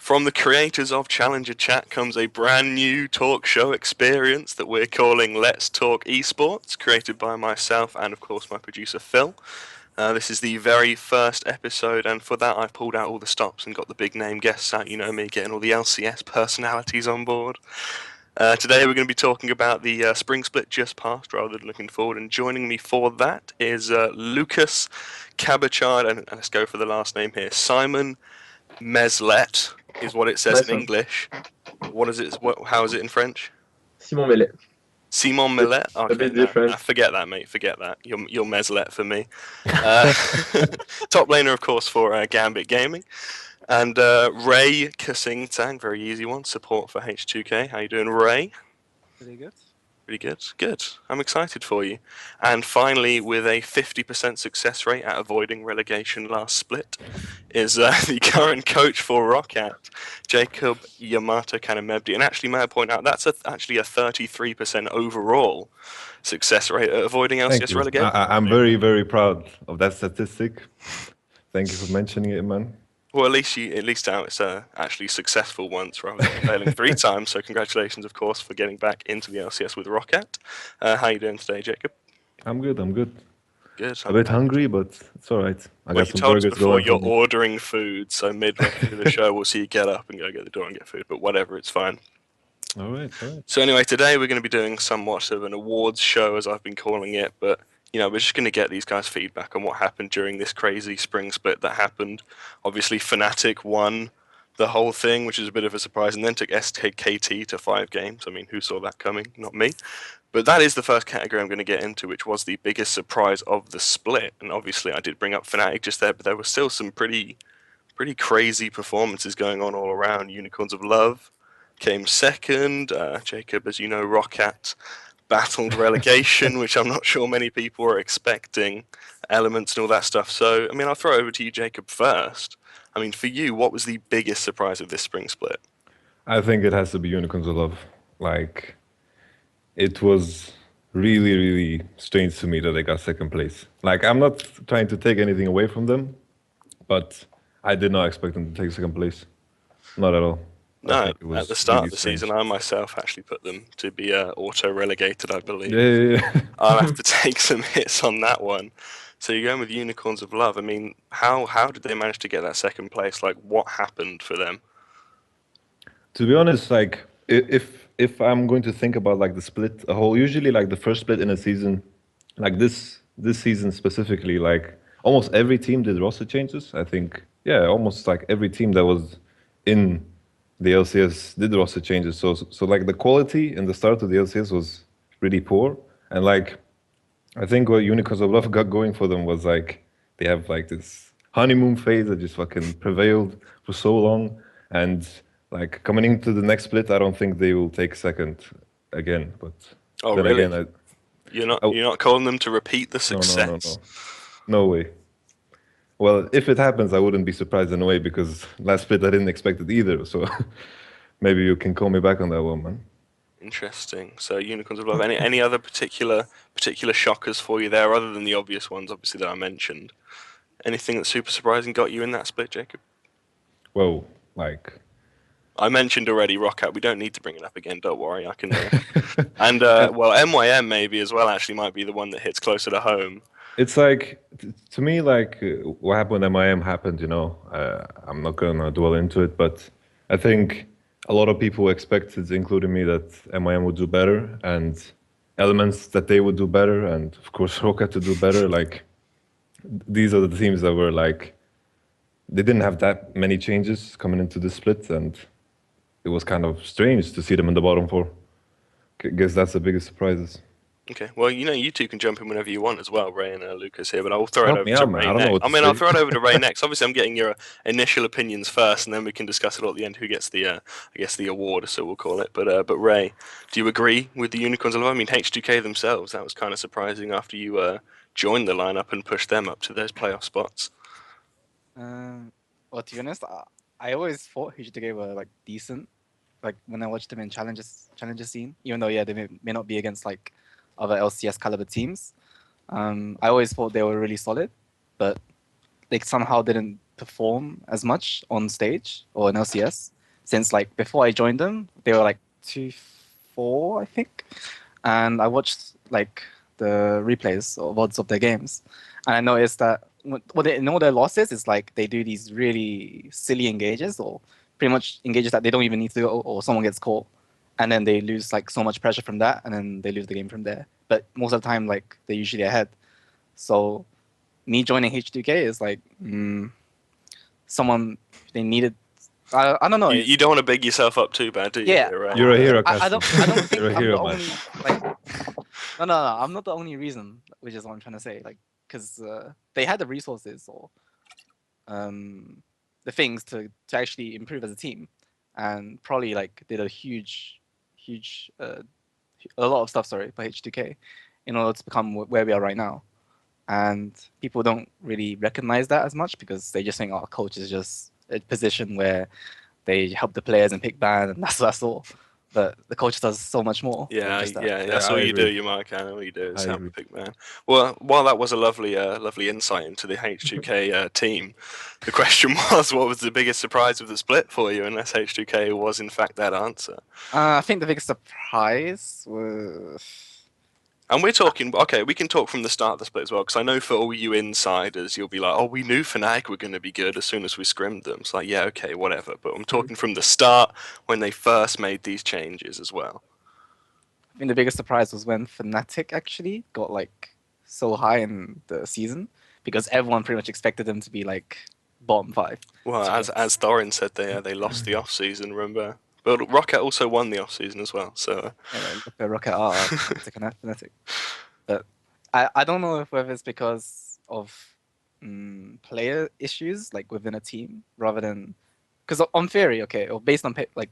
From the creators of Challenger Chat comes a brand new talk show experience that we're calling Let's Talk Esports, created by myself and, of course, my producer Phil. This is the very first episode, and for that I've pulled out all the stops and got the big name guests out, you know me, getting all the LCS personalities on board. Today we're going to be talking about the spring split just passed rather than looking forward, and joining me for that is Lucas, Cabochard, and let's go for the last name here, Simon Meslet is what it says in English. What is it? How is it in French? Simon Mellet. Simon Mellet? Okay, no, forget that, mate. Forget that. You're Meslet for me. Top laner, of course, for Gambit Gaming. And Ray kaSing, very easy one. Support for H2K. How you doing, Ray? Pretty good. Pretty good. Good. I'm excited for you. And finally, with a 50% success rate at avoiding relegation last split, is the current coach for ROC, Jacob YamatoCannon. And actually, may I point out, that's actually a 33% overall success rate at avoiding LCS relegation. I'm very, very proud of that statistic. Thank you for mentioning it, man. Well, at least now it's actually successful once rather than failing 3 times. So congratulations, of course, for getting back into the LCS with ROC. How you doing today, Jacob? I'm good. Good. A bit hungry, but it's all right. I got some burgers before you're ordering food, so midway through the show we'll see you get up and go get the door and get food. But whatever, it's fine. All right. So anyway, today we're going to be doing somewhat of an awards show, as I've been calling it, but we're just going to get these guys' feedback on what happened during this crazy spring split that happened. Obviously, Fnatic won the whole thing, which is a bit of a surprise, and then took SKT to 5 games. I mean, who saw that coming? Not me. But that is the first category I'm going to get into, which was the biggest surprise of the split. And obviously, I did bring up Fnatic just there, but there were still some pretty crazy performances going on all around. Unicorns of Love came second. Jacob, as you know, ROC battled relegation, which I'm not sure many people were expecting, elements and all that stuff. So, I mean, I'll throw it over to you, Jacob, first. I mean, for you, what was the biggest surprise of this spring split? I think it has to be Unicorns of Love. Like, it was really, really strange to me that they got second place. Like, I'm not trying to take anything away from them, but I did not expect them to take second place. Not at all. No, at the start of the season, I myself actually put them to be auto-relegated, I believe. Yeah. I'll have to take some hits on that one. So you're going with Unicorns of Love. I mean, how did they manage to get that second place? Like, what happened for them? To be honest, like, if I'm going to think about like the split a whole, usually like the first split in a season, like this season specifically, like almost every team did roster changes. I think, yeah, almost like every team that was in the LCS did roster changes. So like the quality in the start of the LCS was really poor. And like, I think what Unicorns of Love got going for them was like, they have like this honeymoon phase that just fucking prevailed for so long. And like coming into the next split, I don't think they will take second again. But then really? Again, you're not calling them to repeat the success? No way. Well, if it happens, I wouldn't be surprised in a way, because last split I didn't expect it either. So maybe you can call me back on that one, man. Interesting. So Unicorns of Love. Any other particular shockers for you there, other than the obvious ones, obviously, that I mentioned? Anything that's super surprising got you in that split, Jacob? Well, like, I mentioned already ROC. We don't need to bring it up again. Don't worry, I can. And well, MYM maybe as well. Actually, might be the one that hits closer to home. It's like, to me, like what happened with MIM happened, I'm not going to dwell into it, but I think a lot of people expected, including me, that MIM would do better, and elements that they would do better, and of course ROC to do better. Like, these are the teams that were like, they didn't have that many changes coming into the split, and it was kind of strange to see them in the bottom 4. I guess that's the biggest surprises. Okay, well, you two can jump in whenever you want as well, Ray and Lucas here, but I'll throw it over to Ray next. I'll throw it over to Ray next. Obviously, I'm getting your initial opinions first, and then we can discuss it all at the end, who gets the, I guess, the award, so we'll call it. But Ray, do you agree with the Unicorns of Love? I mean, H2K themselves, that was kind of surprising after you joined the lineup and pushed them up to those playoff spots. Well, to be honest, I always thought H2K were like decent, like when I watched them in challenger scene, even though they may not be against like other LCS caliber teams. I always thought they were really solid, but they somehow didn't perform as much on stage or in LCS. since like before I joined them. They were like 2-4, I think, and I watched like the replays or VODs of their games, and I noticed that in all their losses, it's like they do these really silly engages or pretty much engages that they don't even need to go, or someone gets caught, and then they lose like so much pressure from that, and then they lose the game from there. But most of the time, like they're usually ahead. So me joining H2K is like someone they needed. I don't know. You don't want to big yourself up too bad, do you? Yeah. Right? You're a hero, I don't think You're a I'm hero, the man. only like. No. I'm not the only reason, which is what I'm trying to say. Like, because they had the resources or the things to actually improve as a team, and probably like did a huge, a lot of stuff. Sorry, for H2K, in order to become where we are right now. And people don't really recognize that as much because they just think, oh, coach is just a position where they help the players and pick ban, and that's all. But the coach does so much more. than Yeah, just that. yeah, that's all I you agree. do, YamatoCannon. All you do is I help agree. the big man. Well, while that was a lovely insight into the H2K team, the question was, what was the biggest surprise of the split for you? Unless H2K was in fact that answer. I think the biggest surprise was. And we're talking, okay, we can talk from the start of the split as well, because I know for all you insiders, you'll be like, oh, we knew Fnatic were going to be good as soon as we scrimmed them. It's like, yeah, okay, whatever. But I'm talking from the start when they first made these changes as well. I think the biggest surprise was when Fnatic actually got like so high in the season because everyone pretty much expected them to be like bottom 5. Well, So as Thorin said, they lost the off season. Remember, but Rocket also won the off season as well. So yeah, look at Rocket are Fnatic. But I don't know whether it's because of player issues like within a team rather than because on theory, okay, or based on like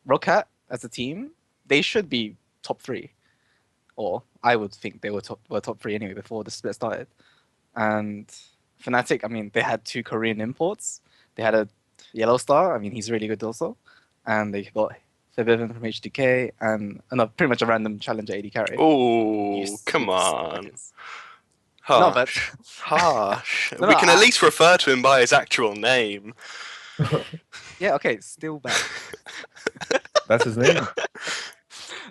Rocket as a team, they should be top 3, or I would think they were top 3 anyway before the split started. And Fnatic, I mean, they had 2 Korean imports. They had a Yellow Star. I mean, he's really good also, and they got Forbidden from H2K and pretty much a random challenger AD carry. oh, come on, harsh, No, but harsh. No, we can at least refer to him by his actual name. yeah, okay, still bad. That's his name.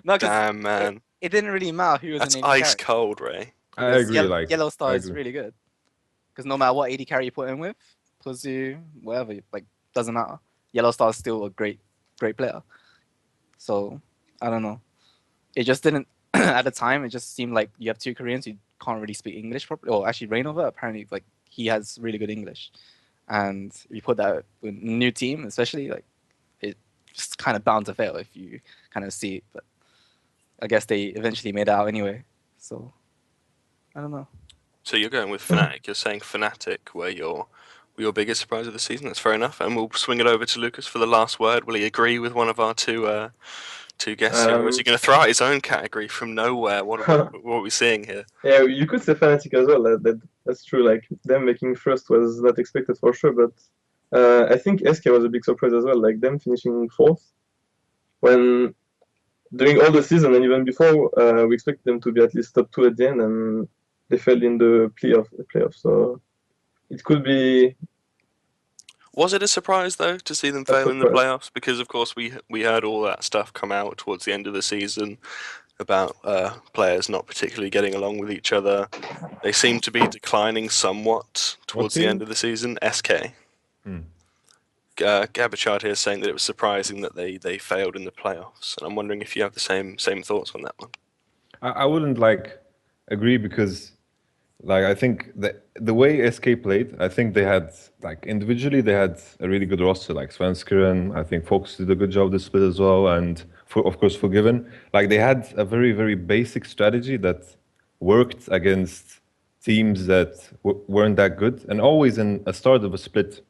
No, Damn, man, it didn't really matter who was that's an AD ice carry. cold, Ray. I agree. Yellow Star I is agree. really good because no matter what AD carry you put in with, Kuzu, whatever, like doesn't matter. Yellow Star is still a great player. So I don't know. It just didn't at the time. It just seemed like you have 2 Koreans who can't really speak English properly. Or actually, Rainover apparently like he has really good English, and you put that with a new team, especially like it just kind of bound to fail if you kind of see it. But I guess they eventually made it out anyway. So I don't know. So you're going with Fnatic. You're saying Fnatic were your biggest surprise of the season. That's fair enough. And we'll swing it over to Lucas for the last word. Will he agree with one of our two guests here, or is he going to throw out his own category from nowhere? What are we seeing here? Yeah, you could say Fnatic as well. That's true. Like them making first was not expected for sure, but I think SK was a big surprise as well. Like them finishing 4th when during all the season and even before we expected them to be at least top 2 at the end, and they fell in the playoff. So it could be. Was it a surprise though to see them fail in the playoffs? Because of course we heard all that stuff come out towards the end of the season about players not particularly getting along with each other. They seem to be declining somewhat towards the end of the season. SK. Cabochard here saying that it was surprising that they failed in the playoffs, and I'm wondering if you have the same thoughts on that one. I wouldn't like agree because like I think the way SK played, I think they had like individually they had a really good roster. Like Svenskeren, I think Fox did a good job this split as well, and of course Forgiven. Like they had a very basic strategy that worked against teams that weren't that good, and always in a start of a split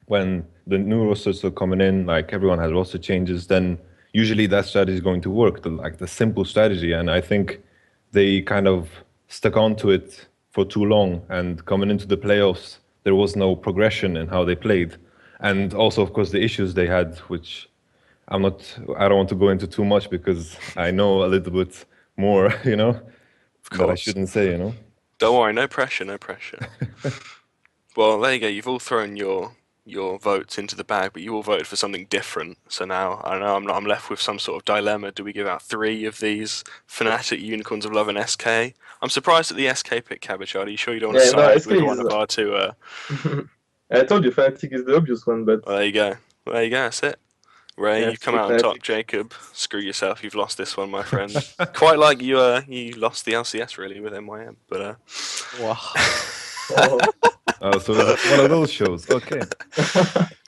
when the new rosters are coming in, like everyone has roster changes, then usually that strategy is going to work, the simple strategy. And I think they kind of stuck onto it for too long. And coming into the playoffs, there was no progression in how they played. And also, of course, the issues they had, which I don't want to go into too much because I know a little bit more, you know, that I shouldn't say, you know. Don't worry, no pressure, no pressure. Well, there you go. You've all thrown your your votes into the bag, but you all voted for something different. So now I know I'm left with some sort of dilemma. Do we give out 3 of these Fnatic Unicorns of Love and SK? I'm surprised that the SK picked Cabochard. Are you sure you don't want to Yeah, no, side SK with is. one of our two? I told you Fnatic is the obvious one, but Well, there you go. There you go. That's it. Ray, yeah, you've come still out on top. Fnatic. Jacob, screw yourself. You've lost this one, my friend. Quite like you lost the LCS really with MYM, but Wow. Oh. Oh, so it's one of those shows. Okay.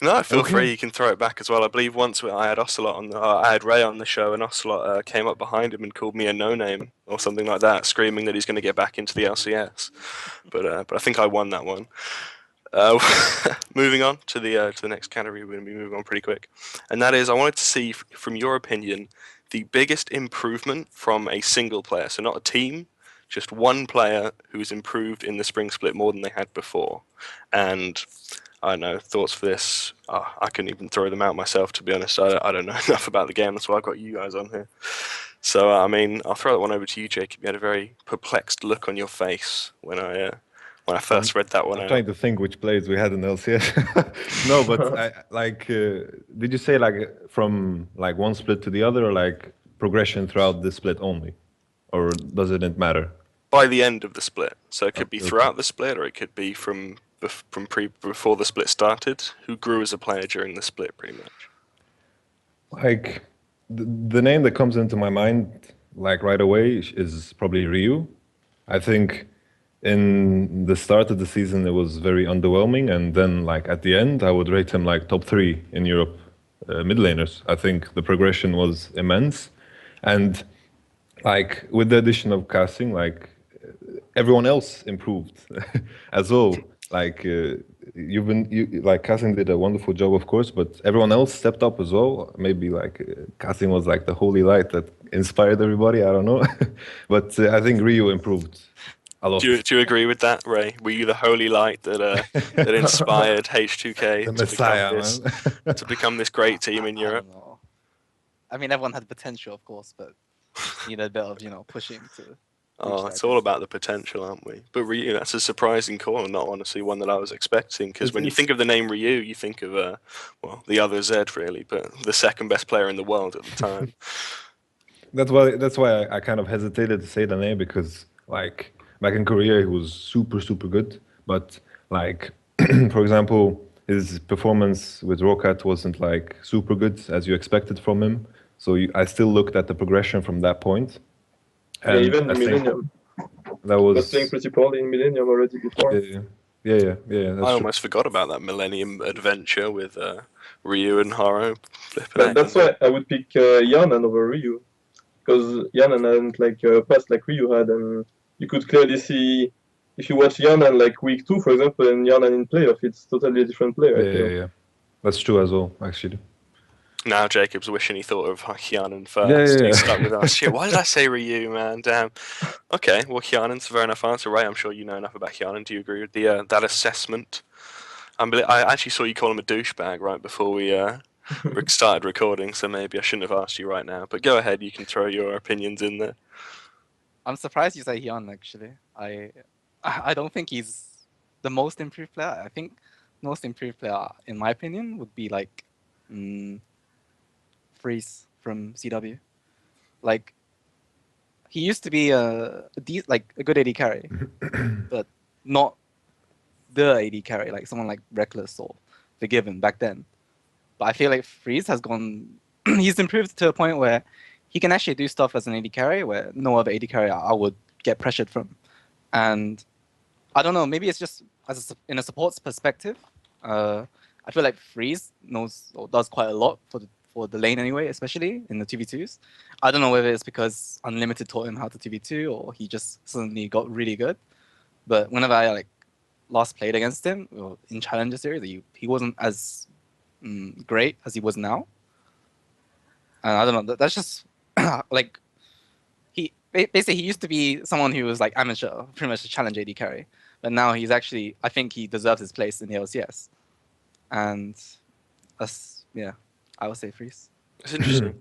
no, feel Okay. free. You can throw it back as well. I believe once I had Ocelot on, I had Ray on the show, and Ocelot came up behind him and called me a no-name or something like that, screaming that he's going to get back into the LCS. But I think I won that one. Moving on to the next category, we're going to be moving on pretty quick, and that is I wanted to see from your opinion the biggest improvement from a single player, so not a team, just one player who's improved in the spring split more than they had before. And I don't know, thoughts for this. I couldn't even throw them out myself, to be honest. I don't know enough about the game, that's why I've got you guys on here. So I mean, I'll throw that one over to you, Jacob. You had a very perplexed look on your face when I first read that one I'm out. trying to think which players we had in LCS. No, but did you say like from like one split to the other, or like progression throughout the split only, or does it not matter? By the end of the split, so it could be Okay. throughout the split, or it could be before the split started. Who grew as a player during the split, pretty much. Like the name that comes into my mind like right away is probably Ryu. I think in the start of the season it was very underwhelming, and then like at the end I would rate him like top 3 in Europe mid laners. I think the progression was immense, and like with the addition of kaSing, like everyone else improved as well. Like like kaSing did a wonderful job, of course, but everyone else stepped up as well. Maybe like kaSing was like the holy light that inspired everybody. I don't know, but I think Ryu improved a lot. Do you agree with that, Ray? Were you the holy light that inspired H2K The Messiah, man. to become this great team in I Europe? don't know. I mean, everyone had potential, of course, but needed a bit of pushing to. Oh, it's all about the potential, aren't we? But Ryu, that's a surprising call, and not honestly one that I was expecting. Because when you think of the name Ryu, you think of well, the other Zed really, but the second best player in the world at the time. That's why I kind of hesitated to say the name, because like back in Korea he was super good, but like for example his performance with ROC wasn't like super good as you expected from him. So I still looked at the progression from that point. Yeah, even in Millennium. That Was was playing pretty poorly in Millennium already before. Yeah. That's I true. almost forgot about that Millennium adventure with Ryu and Haro. That's why I would pick Yanan over Ryu, because Yanan hadn't like passed like Ryu had, and you could clearly see if you watch Yanan like week 2, for example, and Yanan in playoff, it's totally a different player. I feel. Yeah. That's true as well, actually. Now Jacob's wishing he thought of Hyanan first. Yeah. He's stuck with us. Shit, why did I say Ryu, man? Damn. Okay, well, Hyanan's a fair enough answer. Ray, I'm sure you know enough about Hyanan. Do you agree with the that assessment? I actually saw you call him a douchebag right before we started recording, so maybe I shouldn't have asked you right now. But go ahead, you can throw your opinions in there. I'm surprised you say Hyun, actually. I don't think he's the most improved player. I think most improved player, in my opinion, would be like Freeze from CW. Like, he used to be a good AD carry, but not the AD carry, like someone like Reckless or Forgiven back then. But I feel like Freeze has gone, he's improved to a point where he can actually do stuff as an AD carry where no other AD carry I would get pressured from. And I don't know, maybe it's just in a support's perspective. I feel like Freeze knows or does quite a lot for the lane anyway, especially in the 2v2s. I don't know whether it's because Unlimited taught him how to 2v2 or he just suddenly got really good. But whenever I last played against him in Challenger Series, he wasn't as great as he was now. And I don't know, that's just like he used to be someone who was like amateur, pretty much a challenge AD carry. But now he's actually, I think he deserves his place in the LCS. And that's, yeah, I would say Freeze. It's interesting.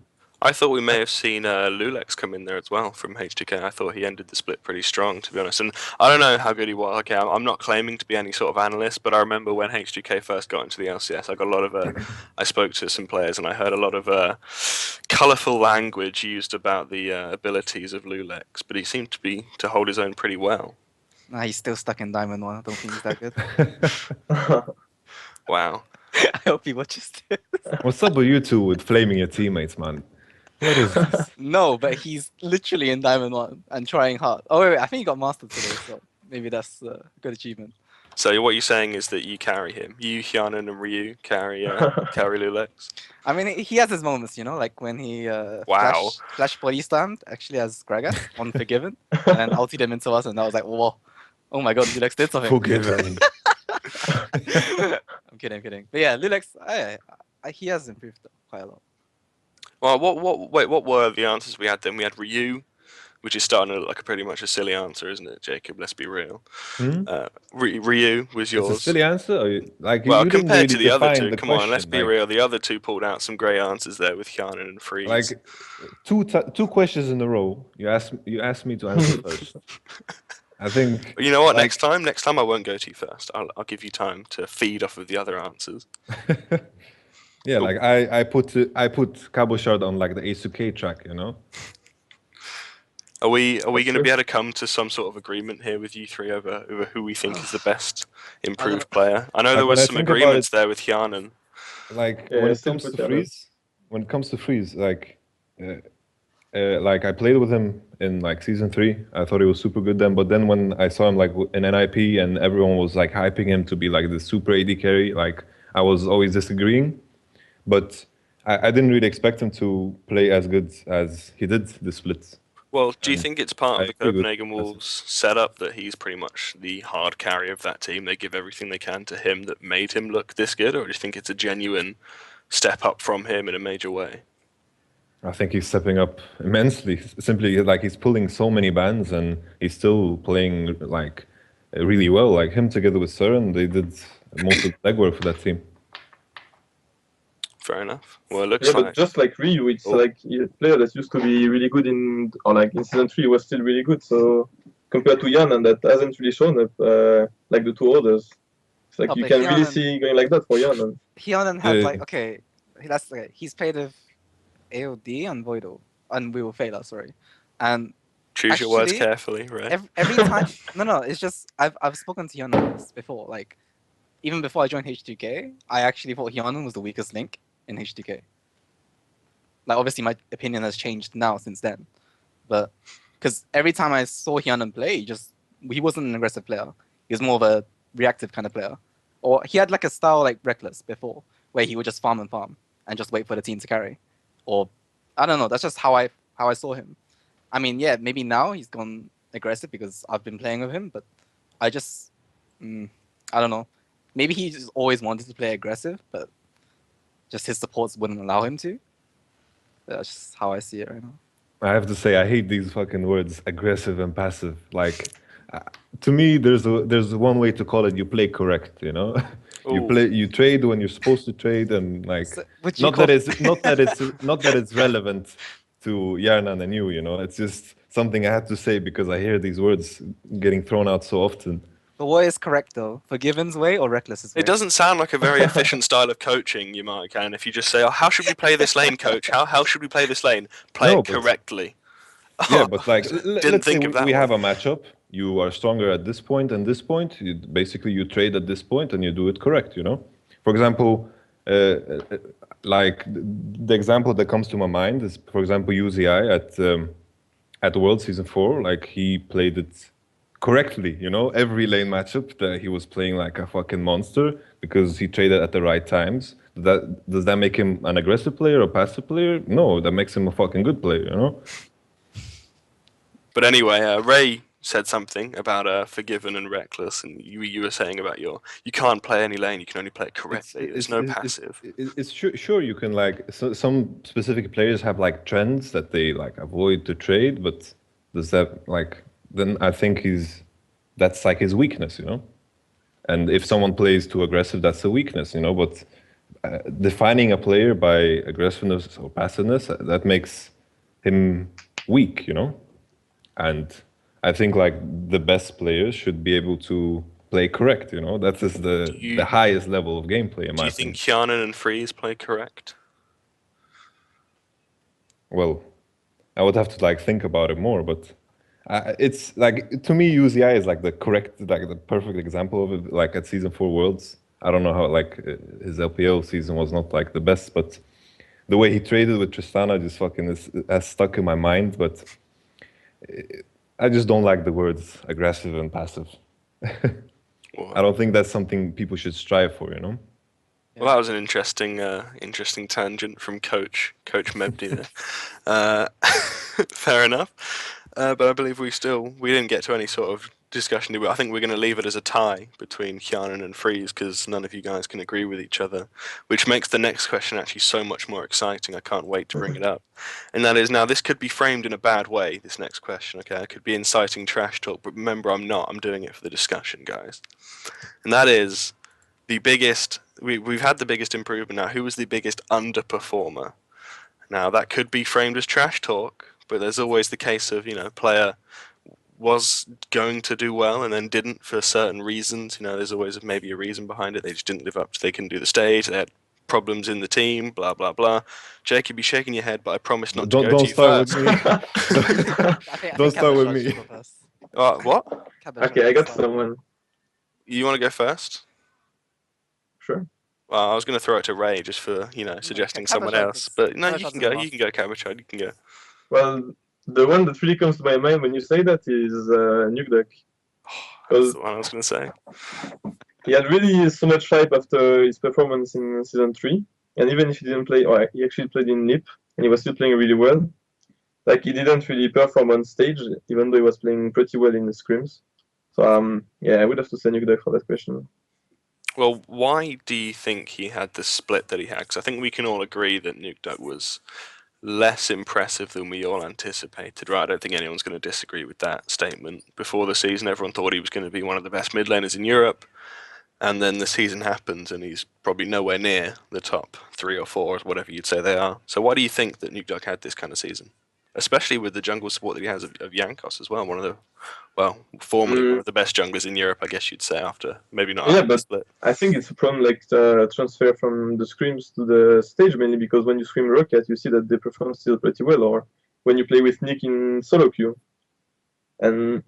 I thought we may have seen Lulex come in there as well from H2K. I thought he ended the split pretty strong, to be honest. And I don't know how good he was. Okay, I'm not claiming to be any sort of analyst, but I remember when H2K first got into the LCS, I got a lot of. I spoke to some players and I heard a lot of colourful language used about the abilities of Lulex, but he seemed to hold his own pretty well. Nah, he's still stuck in Diamond 1. I don't think he's that good. Wow. I hope he watches this. What's up with you two with flaming your teammates, man? What is this? No, but he's literally in Diamond 1 and trying hard. Oh, wait, I think he got Mastered today, so maybe that's a good achievement. So what you're saying is that you carry him. You, Hyanon, and Ryu carry Lulex. I mean, he has his moments, you know, like when he Wow. flash body slammed actually as Gragas on Forgiven and ulted him into us, and I was like, whoa, oh my god, Lulex did something. Forgiven. I'm kidding. But yeah, Lulex, he has improved quite a lot. Well, what were the answers we had then? We had Ryu, which is starting to look like pretty much a silly answer, isn't it, Jacob? Let's be real. Ryu was yours. It's a silly answer? Or like, well, you didn't compared to really the other define two, the come on, let's question, be real. The other two pulled out some great answers there with Hyanon and Freeze. Like, two questions in a row. You asked me to answer first. I think. You know what? like- Next time I won't go to you first. I'll give you time to feed off of the other answers. Yeah, like I put Cabochard on like the H2K track, you know. Are we going to true. be able to come to some sort of agreement here with you three over who we think is the best improved player? I know Like, there when was I some think about agreements it- there with Hyanon. Like Yeah, when I it still comes put to Hyanon. Freeze, like I played with him in like season 3. I thought he was super good then, but then when I saw him like in NIP and everyone was like hyping him to be like the super AD carry, like I was always disagreeing. But I didn't really expect him to play as good as he did the splits. Well, do you think it's part of I the agree with Copenhagen Wolves setup that he's pretty much the hard carry of that team? They give everything they can to him that made him look this good, or do you think it's a genuine step up from him in a major way? I think he's stepping up immensely. Simply like he's pulling so many bans and he's still playing like really well. Like him together with Søren, they did most of the legwork for that team. Fair enough. Well, it looks Yeah, like but just like Ryu, it's Oh. like a player that used to be really good in season 3 was still really good. So compared to Hyanon that hasn't really shown up like the two others, it's like Oh, you but can really Hyanon- see going like that for Hyanon. Hyanon had Yeah. like, okay, that's okay. He's played with AOD and Voidal, and we will fail us, sorry. And choose your words actually, carefully, right? every time, no, it's just I've spoken to Hyanon this before. Like, even before I joined H2K, I actually thought Hyanon was the weakest link in H2K. Like, obviously, my opinion has changed now since then, but because every time I saw Hyanon play, he wasn't an aggressive player. He was more of a reactive kind of player, or he had like a style like Reckless before, where he would just farm and just wait for the team to carry, or I don't know. That's just how I saw him. I mean, yeah, maybe now he's gone aggressive because I've been playing with him, but I just, I don't know. Maybe he just always wanted to play aggressive, but just his supports wouldn't allow him to. That's just how I see it right now. I have to say, I hate these fucking words, aggressive and passive. Like, to me, there's one way to call it. You play correct, you know. Ooh. You trade when you're supposed to trade, and like, So, would you not call- that it's relevant to Yarnan and you know. It's just something I had to say because I hear these words getting thrown out so often. But what is correct though? Forgiven's way or Reckless's way? It doesn't sound like a very efficient style of coaching, YamatoCannon. If you just say, "Oh, how should we play this lane, coach? How should we play this lane? Play No, it but- correctly." Yeah, but like, Didn't let's say think of that we one. have a matchup. You are stronger at this point and this point. Basically, you trade at this point and you do it correct, you know? For example, like the example that comes to my mind is, for example, UZI at World Season 4. Like, he played it correctly, you know? Every lane matchup that he was playing like a fucking monster because he traded at the right times. Does that make him an aggressive player or passive player? No, that makes him a fucking good player, you know? But anyway, Ray said something about Forgiven and Reckless, and you were saying about you can't play any lane, you can only play it correctly. There's no passive. It's sure you can like some specific players have like trends that they like avoid to trade, but does that like then I think that's like his weakness, you know. And if someone plays too aggressive, that's a weakness, you know. But defining a player by aggressiveness or passiveness, that makes him weak, you know? And I think like the best players should be able to play correct, you know? That is the highest level of gameplay, in Do my you think opinion. Kjarnan and Freeze play correct? Well, I would have to like think about it more, but it's like to me, UZI is like the correct, like the perfect example of it. Like at season 4 Worlds, I don't know how like his LPL season was not like the best, but the way he traded with Tristana just fucking has stuck in my mind. But I just don't like the words aggressive and passive. Well, I don't think that's something people should strive for, you know? well, that was an interesting tangent from Coach Mebdi there. Fair enough. But I believe we didn't get to any sort of discussion. I think we're going to leave it as a tie between Kjarnan and Freeze because none of you guys can agree with each other, which makes the next question actually so much more exciting. I can't wait to bring it up. And that is, now this could be framed in a bad way, this next question, okay? It could be inciting trash talk, but remember, I'm not. I'm doing it for the discussion, guys. And that is the biggest... We've had the biggest improvement now. Who was the biggest underperformer? Now, that could be framed as trash talk, but there's always the case of, player was going to do well and then didn't for certain reasons. There's always maybe a reason behind it. They just didn't live up to, they couldn't do the stage, they had problems in the team, blah, blah, blah. Jake, you'd be shaking your head, but I promise not to go to you first. Don't start with me. Don't start with Cabochard me. should go first. What? Cabochard Okay, I got start. someone. You want to go first? Sure. Well, I was going to throw it to Ray just for, suggesting someone Cabochard else. is- But no, you Cabochard's can in the go. box. You can go, Cabochard. You can go. Well, the one that really comes to my mind when you say that is Nukeduck. That's the one I was going to say. He had really so much hype after his performance in Season 3. And even if he didn't play, or he actually played in NIP, and he was still playing really well. Like, he didn't really perform on stage, even though he was playing pretty well in the scrims. So, yeah, I would have to say Nukeduck for that question. Well, why do you think he had the split that he had? Because I think we can all agree that NukeDuck was less impressive than we all anticipated, right? I don't think anyone's going to disagree with that statement. Before the season, everyone thought he was going to be one of the best mid laners in Europe, and then the season happens, and he's probably nowhere near the top 3 or 4, or whatever you'd say they are. So why do you think that NukeDuck had this kind of season? Especially with the jungle support that he has of Jankos as well, formerly one of the best junglers in Europe, I guess you'd say, after maybe not after the split. I think it's a problem like the transfer from the scrims to the stage, mainly because when you scrim Rocket, you see that they perform still pretty well, or when you play with Nick in solo queue. And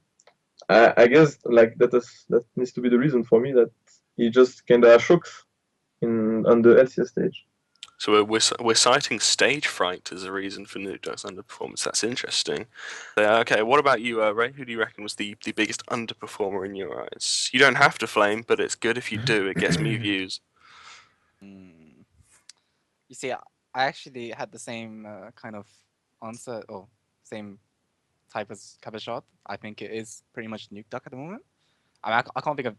I guess like that needs to be the reason for me that he just kind of shocks on the LCS stage. So we're citing stage fright as a reason for NukeDuck's underperformance. That's interesting. Okay, what about you, Ray? Who do you reckon was the biggest underperformer in your eyes? You don't have to flame, but it's good if you do. It gets me views. You see, I actually had the same kind of answer, or same type as Cabochard. I think it is pretty much NukeDuck at the moment. I can't think of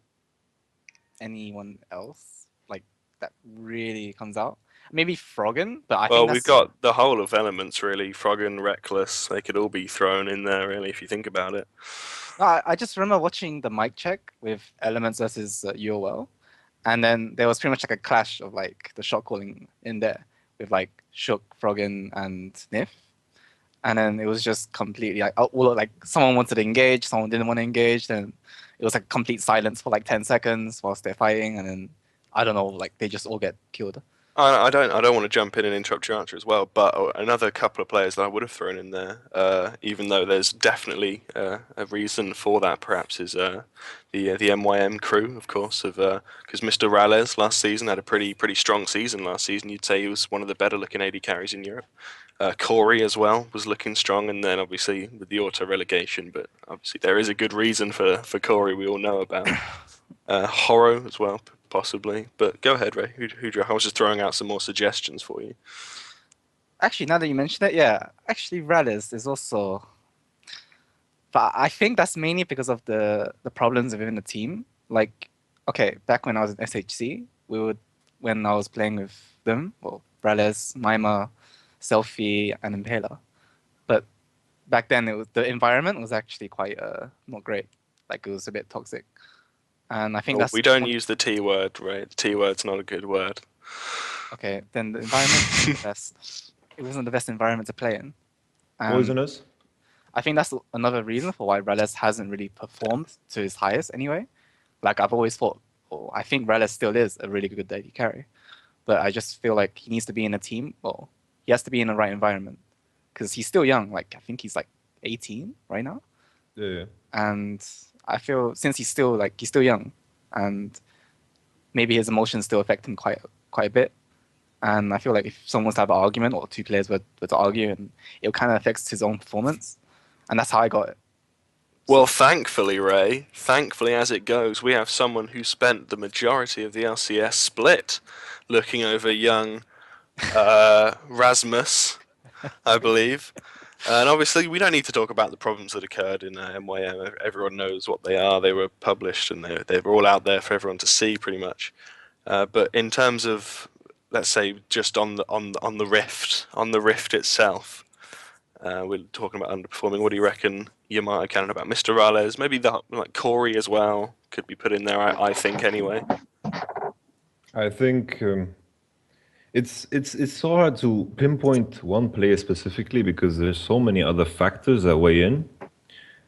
anyone else like that really comes out. Maybe Froggen, but I think We've got the whole of Elements, really. Froggen, Reckless, they could all be thrown in there, really, if you think about it. No, I just remember watching the mic check with Elements versus UOL, and then there was pretty much like a clash of like the shot calling in there with like Shook, Froggen, and Sniff. And then it was just completely like someone wanted to engage, someone didn't want to engage, then it was like complete silence for like 10 seconds whilst they're fighting, and then I don't know, like they just all get killed. I don't want to jump in and interrupt your answer as well, but another couple of players that I would have thrown in there, even though there's definitely a reason for that, perhaps, is the MYM crew, of course, because Mr. Rales last season had a pretty strong season last season. You'd say he was one of the better looking AD carries in Europe. Corey as well was looking strong, and then obviously with the auto relegation, but obviously there is a good reason for Corey we all know about. Horo as well, possibly. But go ahead, Ray. Who do you reckon? I was just throwing out some more suggestions for you. Actually, now that you mention it, yeah, actually Rales is also, but I think that's mainly because of the problems within the team. Like, okay, back when I was in SHC, when I was playing with them, well, Rales, Mima, Selfie, and Impaler. But back then, the environment was actually quite not great. Like, it was a bit toxic. And I think We don't use the T word, right? The T word's not a good word. Okay, then the environment wasn't the best. It wasn't the best environment to play in. Poisonous. I think that's another reason for why Reles hasn't really performed to his highest anyway. Like I've always thought, I think Reles still is a really good AD carry, but I just feel like he needs to be in a team. Well, he has to be in the right environment because he's still young. Like I think he's like 18 right now, Yeah. and I feel since he's still young, and maybe his emotions still affect him quite a bit. And I feel like if someone was to have an argument or two players were to argue, and it kind of affects his own performance. And that's how I got it. Well, thankfully, Ray, as it goes, we have someone who spent the majority of the LCS split looking over young Rasmus, I believe. And obviously, we don't need to talk about the problems that occurred in MYM. Everyone knows what they are. They were published, and they were all out there for everyone to see, pretty much. But in terms of, let's say, just on the rift itself, we're talking about underperforming. What do you reckon, YamatoCannon, about Mr. Rales? Maybe like Corey as well could be put in there. I think anyway. I think it's so hard to pinpoint one player specifically because there's so many other factors that weigh in.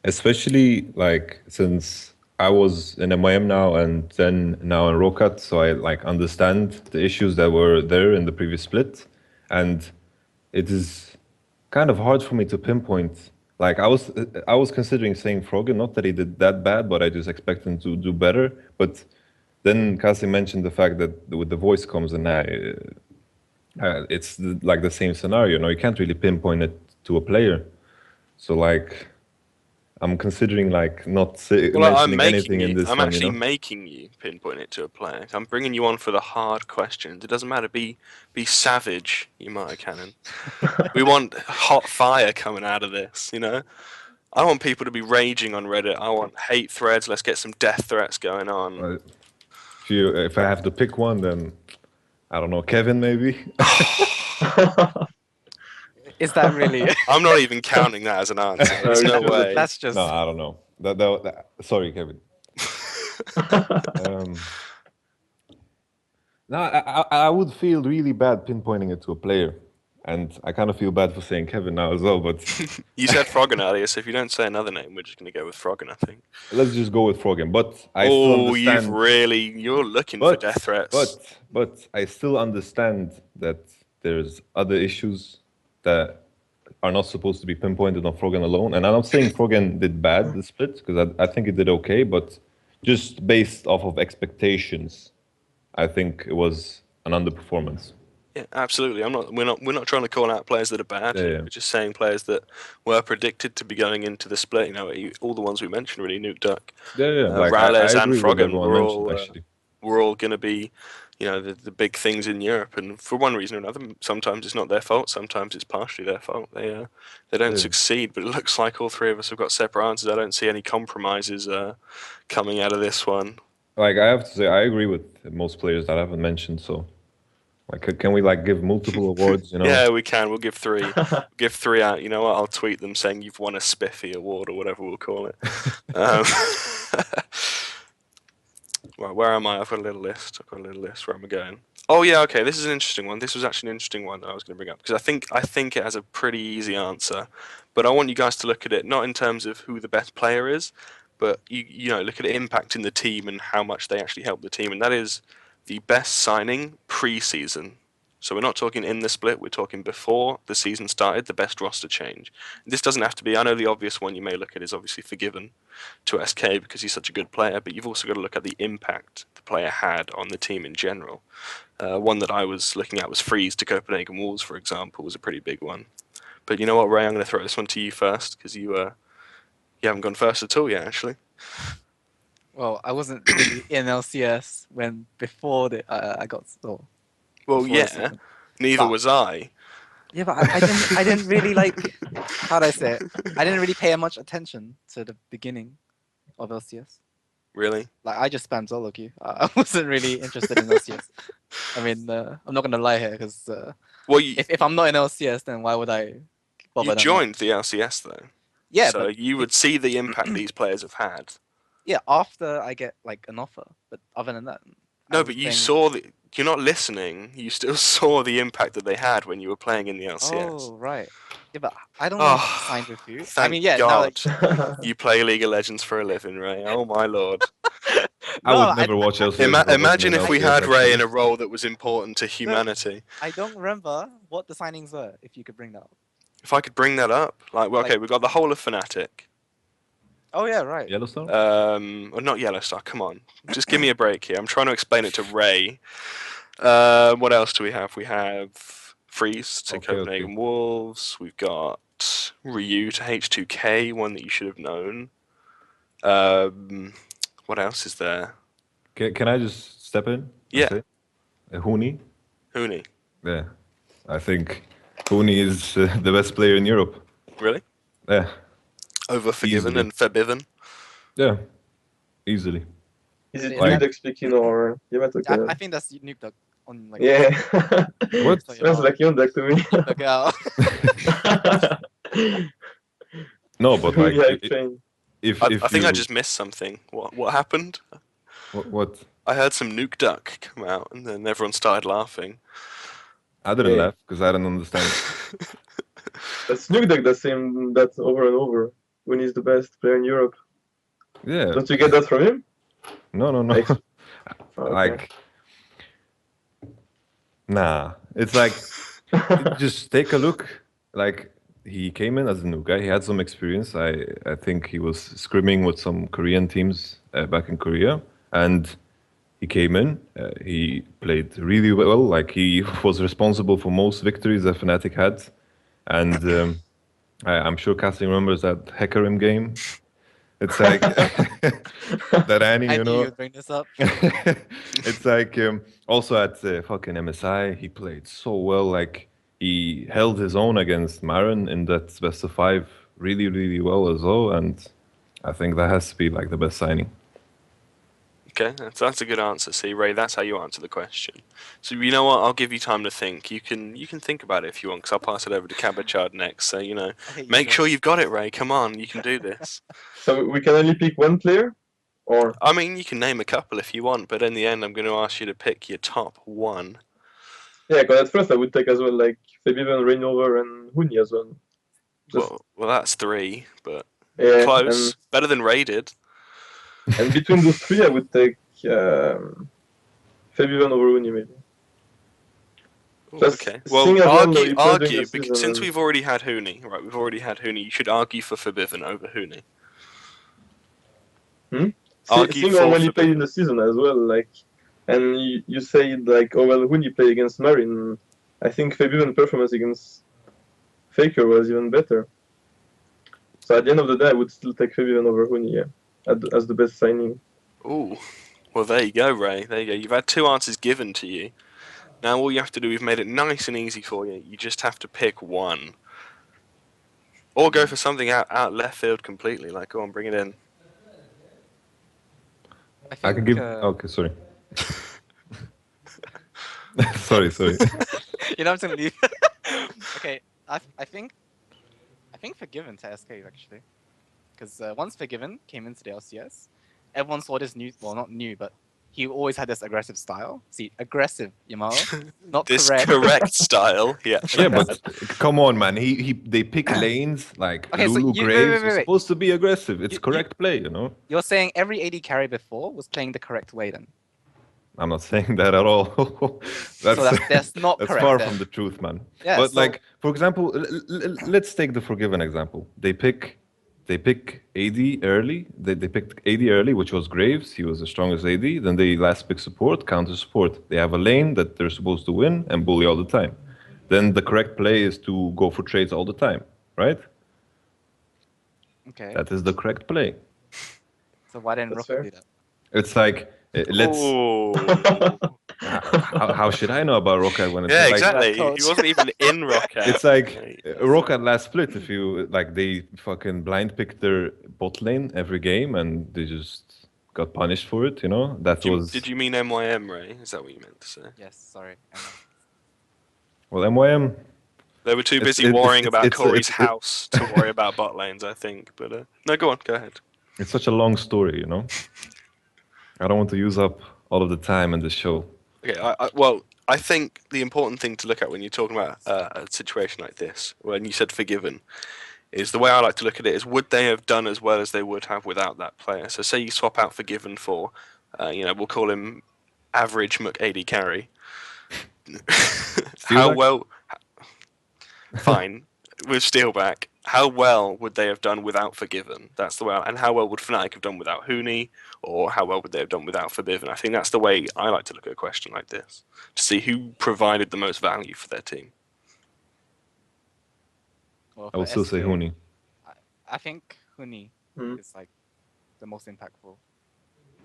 Especially like since I was in MYM now and then now in ROC, so I like understand the issues that were there in the previous split, and it is kind of hard for me to pinpoint. Like I was considering saying Froggen, not that he did that bad, but I just expect him to do better. But then kaSing mentioned the fact that with the voice comms, and it's like the same scenario. No, you can't really pinpoint it to a player. So like, I'm considering like not mentioning anything in this. I'm one, actually making you pinpoint it to a player. I'm bringing you on for the hard questions. It doesn't matter. Be savage, YamatoCannon. We want hot fire coming out of this. You know, I want people to be raging on Reddit. I want hate threads. Let's get some death threats going on. If I have to pick one, then I don't know, Kevin maybe. Is that really? I'm not even counting that as an answer. There's no way. That's just. No, I don't know. Sorry, Kevin. No, I would feel really bad pinpointing it to a player, and I kind of feel bad for saying Kevin now as well. But you said Froggen earlier, so if you don't say another name, we're just going to go with Froggen, I think. Let's just go with Froggen. But I still understand. You're looking for death threats. But I still understand that there's other issues that are not supposed to be pinpointed on Froggen alone. And I'm not saying Froggen did bad the split, because I think it did okay, but just based off of expectations, I think it was an underperformance. Yeah, absolutely. We're not trying to call out players that are bad. Yeah. We're just saying players that were predicted to be going into the split. You know, all the ones we mentioned really, Nuke Duck, Like, Rales I and agree with Froggen everyone we're all going to be, you know, the big things in Europe. And for one reason or another, sometimes it's not their fault. Sometimes it's partially their fault. They don't succeed. But it looks like all three of us have got separate answers. I don't see any compromises coming out of this one. Like, I have to say, I agree with most players that I haven't mentioned. So, like, can we like give multiple awards? You know? Yeah, we can. We'll give three. Give three out. You know what? I'll tweet them saying you've won a spiffy award or whatever we'll call it. Right, where am I? I've got a little list. Where am I going? Oh yeah, okay. This is an interesting one. This was actually an interesting one that I was going to bring up because I think it has a pretty easy answer, but I want you guys to look at it not in terms of who the best player is, but you know, look at it impacting the team and how much they actually help the team, and that is the best signing pre-season. So we're not talking in the split, we're talking before the season started, the best roster change. This doesn't have to be, I know the obvious one you may look at is obviously Forgiven to SK because he's such a good player, but you've also got to look at the impact the player had on the team in general. One that I was looking at was Freeze to Copenhagen Wolves, for example, was a pretty big one. But you know what, Ray, I'm going to throw this one to you first because you haven't gone first at all yet, actually. Well, I wasn't really in LCS before I got so. Well, yeah, neither was I. Yeah, but I didn't really like. How do I say it? I didn't really pay much attention to the beginning of LCS. Really? Like I just spammed solo queue. I wasn't really interested in LCS. I mean, I'm not gonna lie here because if I'm not in LCS, then why would I bother? You joined the LCS though. Yeah, so you would see the impact these players have had. Yeah, after I get like an offer, but other than that. No, but you you're not listening. You still saw the impact that they had when you were playing in the LCS. Oh, right. Yeah, but I don't know what Oh, signed with who. I thank mean, yeah, now God like you play League of Legends for a living, Ray. Oh my lord. I no, would never watch LCS. Imagine if we had Ray in a a role that was important to humanity. I don't remember what the signings were. If you could bring that up. If I could bring that up, like, well, okay, Like- we've got the whole of Fnatic. Oh yeah, right. Yellowstone. Or not Yellowstar. Come on, just give me a break here. I'm trying to explain it to Ray. What else do we have? We have Freeze to Okay, Copenhagen Wolves. We've got Ryu to H2K, one that you should have known. What else is there? Can I just step in? and Yeah. say? Huni. Huni. Yeah, I think Huni is the best player in Europe. Really? Yeah, Over Forgiven Easily. and Forbiven? yeah, easily. Is it Like- Nuke speaking or YamatoCannon? I think that's Nuke Duck on like. Yeah. What? Sounds like Yondak to me. Duck out. No, but like, Really hype train. if I if think I you- just missed something. What happened? what I heard some Nuke Duck come out, and then everyone started laughing. I didn't Yeah. laugh because I don't understand. That's Nuke Duck that's saying that over and over when he's the best player in Europe. Yeah, Don't you get that from him? no, Like- Okay. like, nah. It's like just take a look. Like he came in as a new guy. He had some experience. I think he was scrimming with some Korean teams back in Korea, and he came in. He played really well. Like he was responsible for most victories that Fnatic had, and I'm sure kaSing remembers that Hecarim game. It's like that Annie, I you knew know. you would bring this up. It's like also at fucking MSI, he played so well. Like he held his own against Marin in that best of 5 really, really well as well. And I think that has to be like the best signing. Okay, that's a good answer. See, Ray, that's how you answer the question. So you know what? I'll give you time to think. You can think about it if you want, because I'll pass it over to Cabochard next. So Okay, you make go. sure you've got it, Ray. Come on, you can do this. So we can only pick one player? Or I mean, you can name a couple if you want, but in the end, I'm going to ask you to pick your top one. yeah, because at first I would take as well like Fabian, Rainover, and Huni as well. Just- Well, that's 3, but Yeah, close. Better than Ray did. and between those three, I would take Fabian over Huni maybe. Ooh, Just okay. Well, seeing as well that he played during argue. the season Since and- we've already had Huni, right? We've already had Huni. You should argue for Forbiven over Huni. Argue Seeing for how well he played Fabian. in the season as well, like, and you say like, oh well, Huni played against Marin. I think Fabian's performance against Faker was even better. So at the end of the day, I would still take Fabian over Huni, yeah, as the best signing. Ooh. Well, there you go, Ray. There you go. You've had 2 answers given to you. Now all you have to do, we've made it nice and easy for you. You just have to pick one. Or go for something out left field completely. Like, go on, bring it in. I can give. Okay, sorry. sorry. You know I'm gonna leave. Okay, I think Forgiven to SK actually, because once Forgiven came into the LCS, everyone saw this new. Well, not new, but he always had this aggressive style. See, aggressive, Yamato, not This correct. correct style. Yeah. Yeah, but come on, man. They pick lanes like Okay, so Lulu you- Graves. wait. It's supposed to be aggressive. It's You- correct play, you know. You're saying every AD carry before was playing the correct way then? I'm not saying that at all. that's not that's correct far then. from the truth, man. Yeah, but so- like, for example, let's take the Forgiven example. They pick AD early. They picked AD early, which was Graves. He was the strongest AD. Then they last pick support, counter support. They have a lane that they're supposed to win and bully all the time. Then the correct play is to go for trades all the time, right? Okay. That is the correct play. So why didn't That's Rocket fair. do that? It's like let's. Ooh. How should I know about Rocket when it's Yeah, like, exactly. Coach. He wasn't even in Rocket. It's like Rocket last split. If you like, they fucking blind picked their bot lane every game, and they just got punished for it. You know, that was Did you mean MYM, Ray? Is that what you meant to say? Yes, sorry. well MYM. They were too It's- busy it's- worrying about it's- Corey's it's- house to worry about bot lanes, I think. But no, go on, go ahead. It's such a long story, you know. I don't want to use up all of the time in the show. Okay, well, I think the important thing to look at when you're talking about a situation like this, when you said forgiven, is the way I like to look at it is would they have done as well as they would have without that player? So say you swap out forgiven for, we'll call him average McAD carry. How Steelback? well? Fine, with Steelback. How well would they have done without Forgiven? That's the way. And how well would Fnatic have done without Hooney? Or how well would they have done without Forgiven? I think that's the way I like to look at a question like this, to see who provided the most value for their team. Well, I would for still say SK, Hooney. I think Huni Mm. is like the most impactful,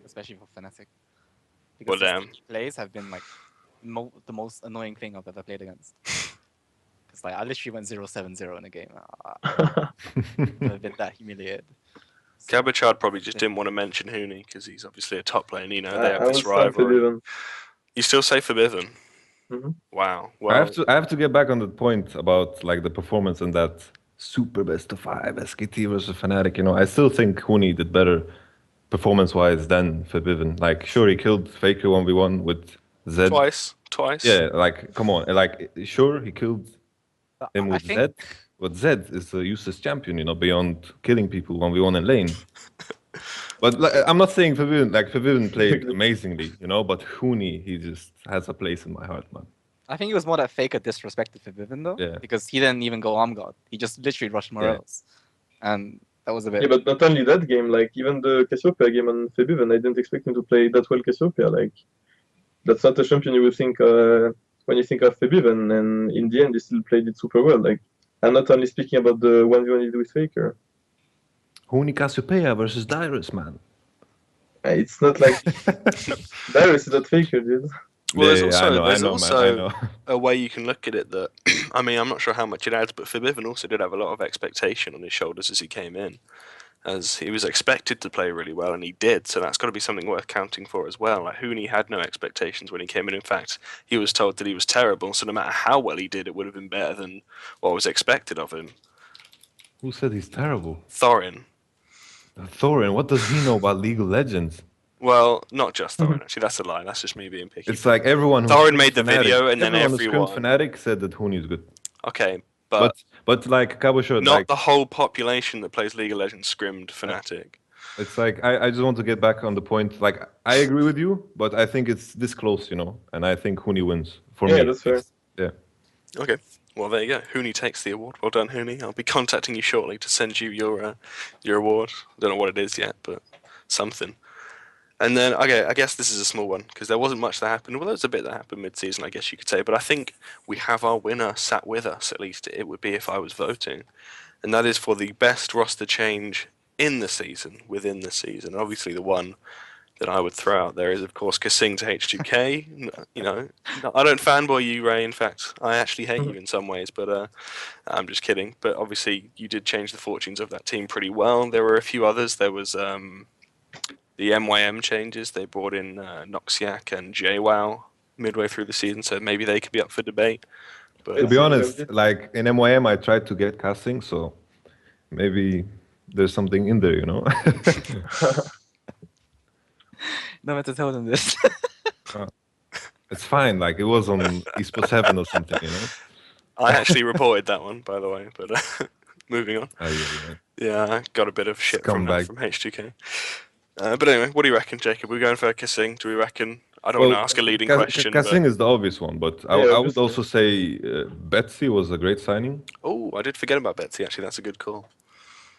especially for Fnatic. Well, Because his damn. plays have been like the most annoying thing I've ever played against. Because like I literally went 0-7-0 in a game. I've never been that humiliated. So, Cabochard probably just didn't want to mention Hooney because he's obviously a top player and, they I have would this stand rivalry. Forgiven. You still say Forgiven? Mhm. Wow. I Well, have to get back on the point about like the performance in that super best of 5 SKT versus Fnatic. I still think Huni did better performance-wise than Forbidden. Like, sure, he killed Faker 1v1 with Zed. twice. Yeah, like, come on. Like, sure, he killed him I with think Zed, but Zed is a useless champion, beyond killing people 1v1 in lane. But like, I'm not saying Forbidden played amazingly, but Huni, he just has a place in my heart, man. I think it was more that Faker disrespected Forbidden though, Yeah. because he didn't even go arm guard. He just literally rushed Morels, and that was a bit. Yeah, but not only that game, like even the Cassiopeia game on Forgiven, I didn't expect him to play that well Cassiopeia. Like that's not a champion you would think when you think of Forgiven, and in the end, he still played it super well. Like I'm not only speaking about the 1v1 he did with Faker. Huni Cassiopeia versus Dyrus, man. It's not like Darius is not Faker, dude. Well, there's Yeah, also I know, man. I know. a way you can look at it that I'm not sure how much it adds, but Forbiven also did have a lot of expectation on his shoulders as he came in, as he was expected to play really well, and he did. So that's got to be something worth counting for as well. Like Hooney had no expectations when he came in. In fact, he was told that he was terrible. So no matter how well he did, it would have been better than what was expected of him. Who said he's terrible? Thorin. Thorin, what does he know about League of Legends? Well, not just Thorin. Actually, that's a lie. That's just me being picky. It's like everyone who Thorin screamed made the Fnatic, video, and then who screamed everyone. Fnatic said that Huni is good. Okay, but like Cabochard, not like the whole population that plays League of Legends scrimmed Fnatic. it's like I just want to get back on the point. Like I agree with you, but I think it's this close, and I think Huni wins for me. Yeah, that's fair. Yeah. Okay, well there you go. Hooney takes the award. Well done, Hooney. I'll be contacting you shortly to send you your award. Don't know what it is yet, but something. And then, okay, I guess this is a small one because there wasn't much that happened. Well, there was a bit that happened mid-season, I guess you could say. But I think we have our winner sat with us. At least it would be if I was voting, and that is for the best roster change in the season, within the season. Obviously, the one that I would throw out there is, of course, kaSing to H2K. I don't fanboy you, Ray. In fact, I actually hate you in some ways, but I'm just kidding. But obviously, you did change the fortunes of that team pretty well. There were a few others. There was the MYM changes. They brought in Noxiac and JWoww midway through the season, so maybe they could be up for debate. But To be honest, like in MYM, I tried to get kaSing, so maybe there's something in there, No one to tell them this. It's fine. Like it was on eSports Heaven or something, I actually reported that one, by the way. But moving on. Yeah. I got a bit of shit from Scumbag. H2K. But anyway, what do you reckon, Jacob? We're going for kaSing. Do we reckon? I don't want to ask a leading question. kaSing is the obvious one, but I would obviously. also say Betsy was a great signing. Oh, I did forget about Betsy. Actually, that's a good call.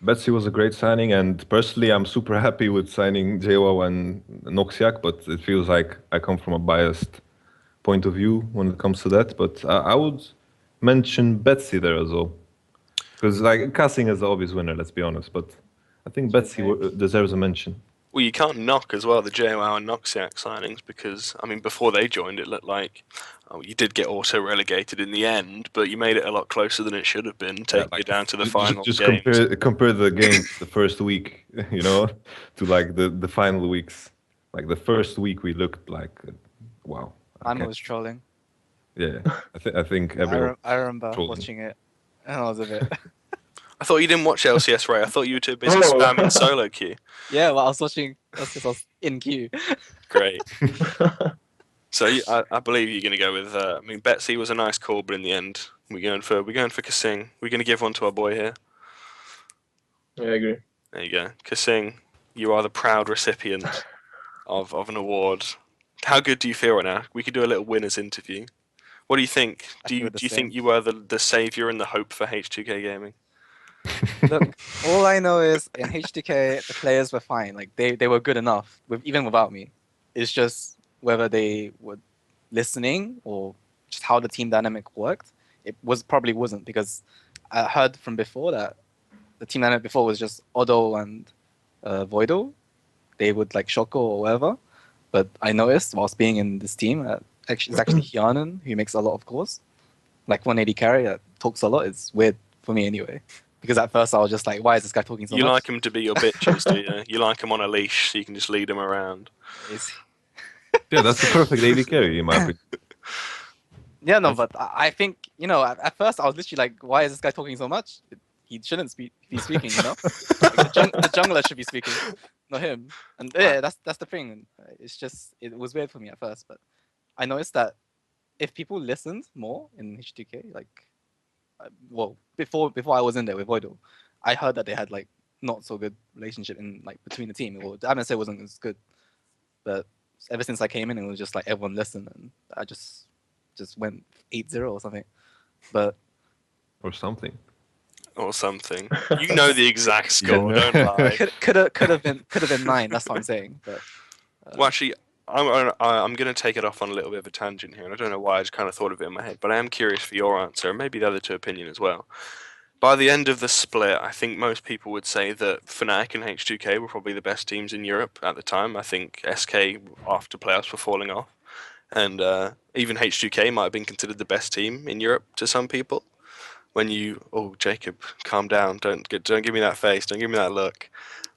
Betsy was a great signing, and personally, I'm super happy with signing JWoww and Noxiac, but it feels like I come from a biased point of view when it comes to that. But I would mention Betsy there as well. Because like kaSing is the obvious winner, let's be honest. But I think Betsy deserves a mention. Well, you can't knock as well the JWoww and Noxiac signings because, before they joined, it looked like you did get auto-relegated in the end, but you made it a lot closer than it should have been, taking you down to the final just games. compare the games the first week, to like the final weeks. Like the first week we looked like, wow. I was trolling. Yeah, I think everyone. I remember trolling. watching it, and I was a bit. I thought you didn't watch LCS, Ray. I thought you were too busy spamming solo queue. Yeah, well, I was watching. I was in queue. Great. So I believe you're going to go with. I mean, Betsy was a nice call, but in the end, we're going for kaSing. We're going to give one to our boy here. Yeah, I agree. There you go, kaSing. You are the proud recipient of an award. How good do you feel right now? We could do a little winners interview. What do you think? I Do feel you the do you think same. you were the savior and the hope for H2K gaming? Look, all I know is in H2K the players were fine. Like they were good enough even without me. It's just whether they were listening or just how the team dynamic worked. It probably wasn't, because I heard from before that the team dynamic before was just Odo and Voido. They would like Shoko or whatever. But I noticed whilst being in this team, it's actually Hyanan who makes a lot of calls. Like 180 carry that talks a lot. It's weird for me anyway. Because at first I was just like, why is this guy talking so You much? like him to be your bitches, do you? You like him on a leash so you can just lead him around. Yeah, that's the perfect AD carry, in my opinion. Yeah, no, but I think, at first I was literally like, why is this guy talking so much? He shouldn't be speaking, Like the jungler should be speaking, not him. And yeah, that's the thing. It's just, it was weird for me at first, but I noticed that if people listened more in H2K, like, well, before I was in there with Voido, I heard that they had like not so good relationship in like between the team. Well, the MSA wasn't as good, but ever since I came in, it was just like everyone listened, and I just went 8-0 or something. But Or something. Or something. You know the exact score, Yeah. don't lie. could have been 9. That's what I'm saying. But Well, actually, I'm going to take it off on a little bit of a tangent here, and I don't know why, I just kind of thought of it in my head, but I am curious for your answer, and maybe the other two opinion as well. By the end of the split, I think most people would say that Fnatic and H2K were probably the best teams in Europe at the time. I think SK, after playoffs, were falling off, and even H2K might have been considered the best team in Europe to some people. When Jacob, calm down, don't give me that face, don't give me that look.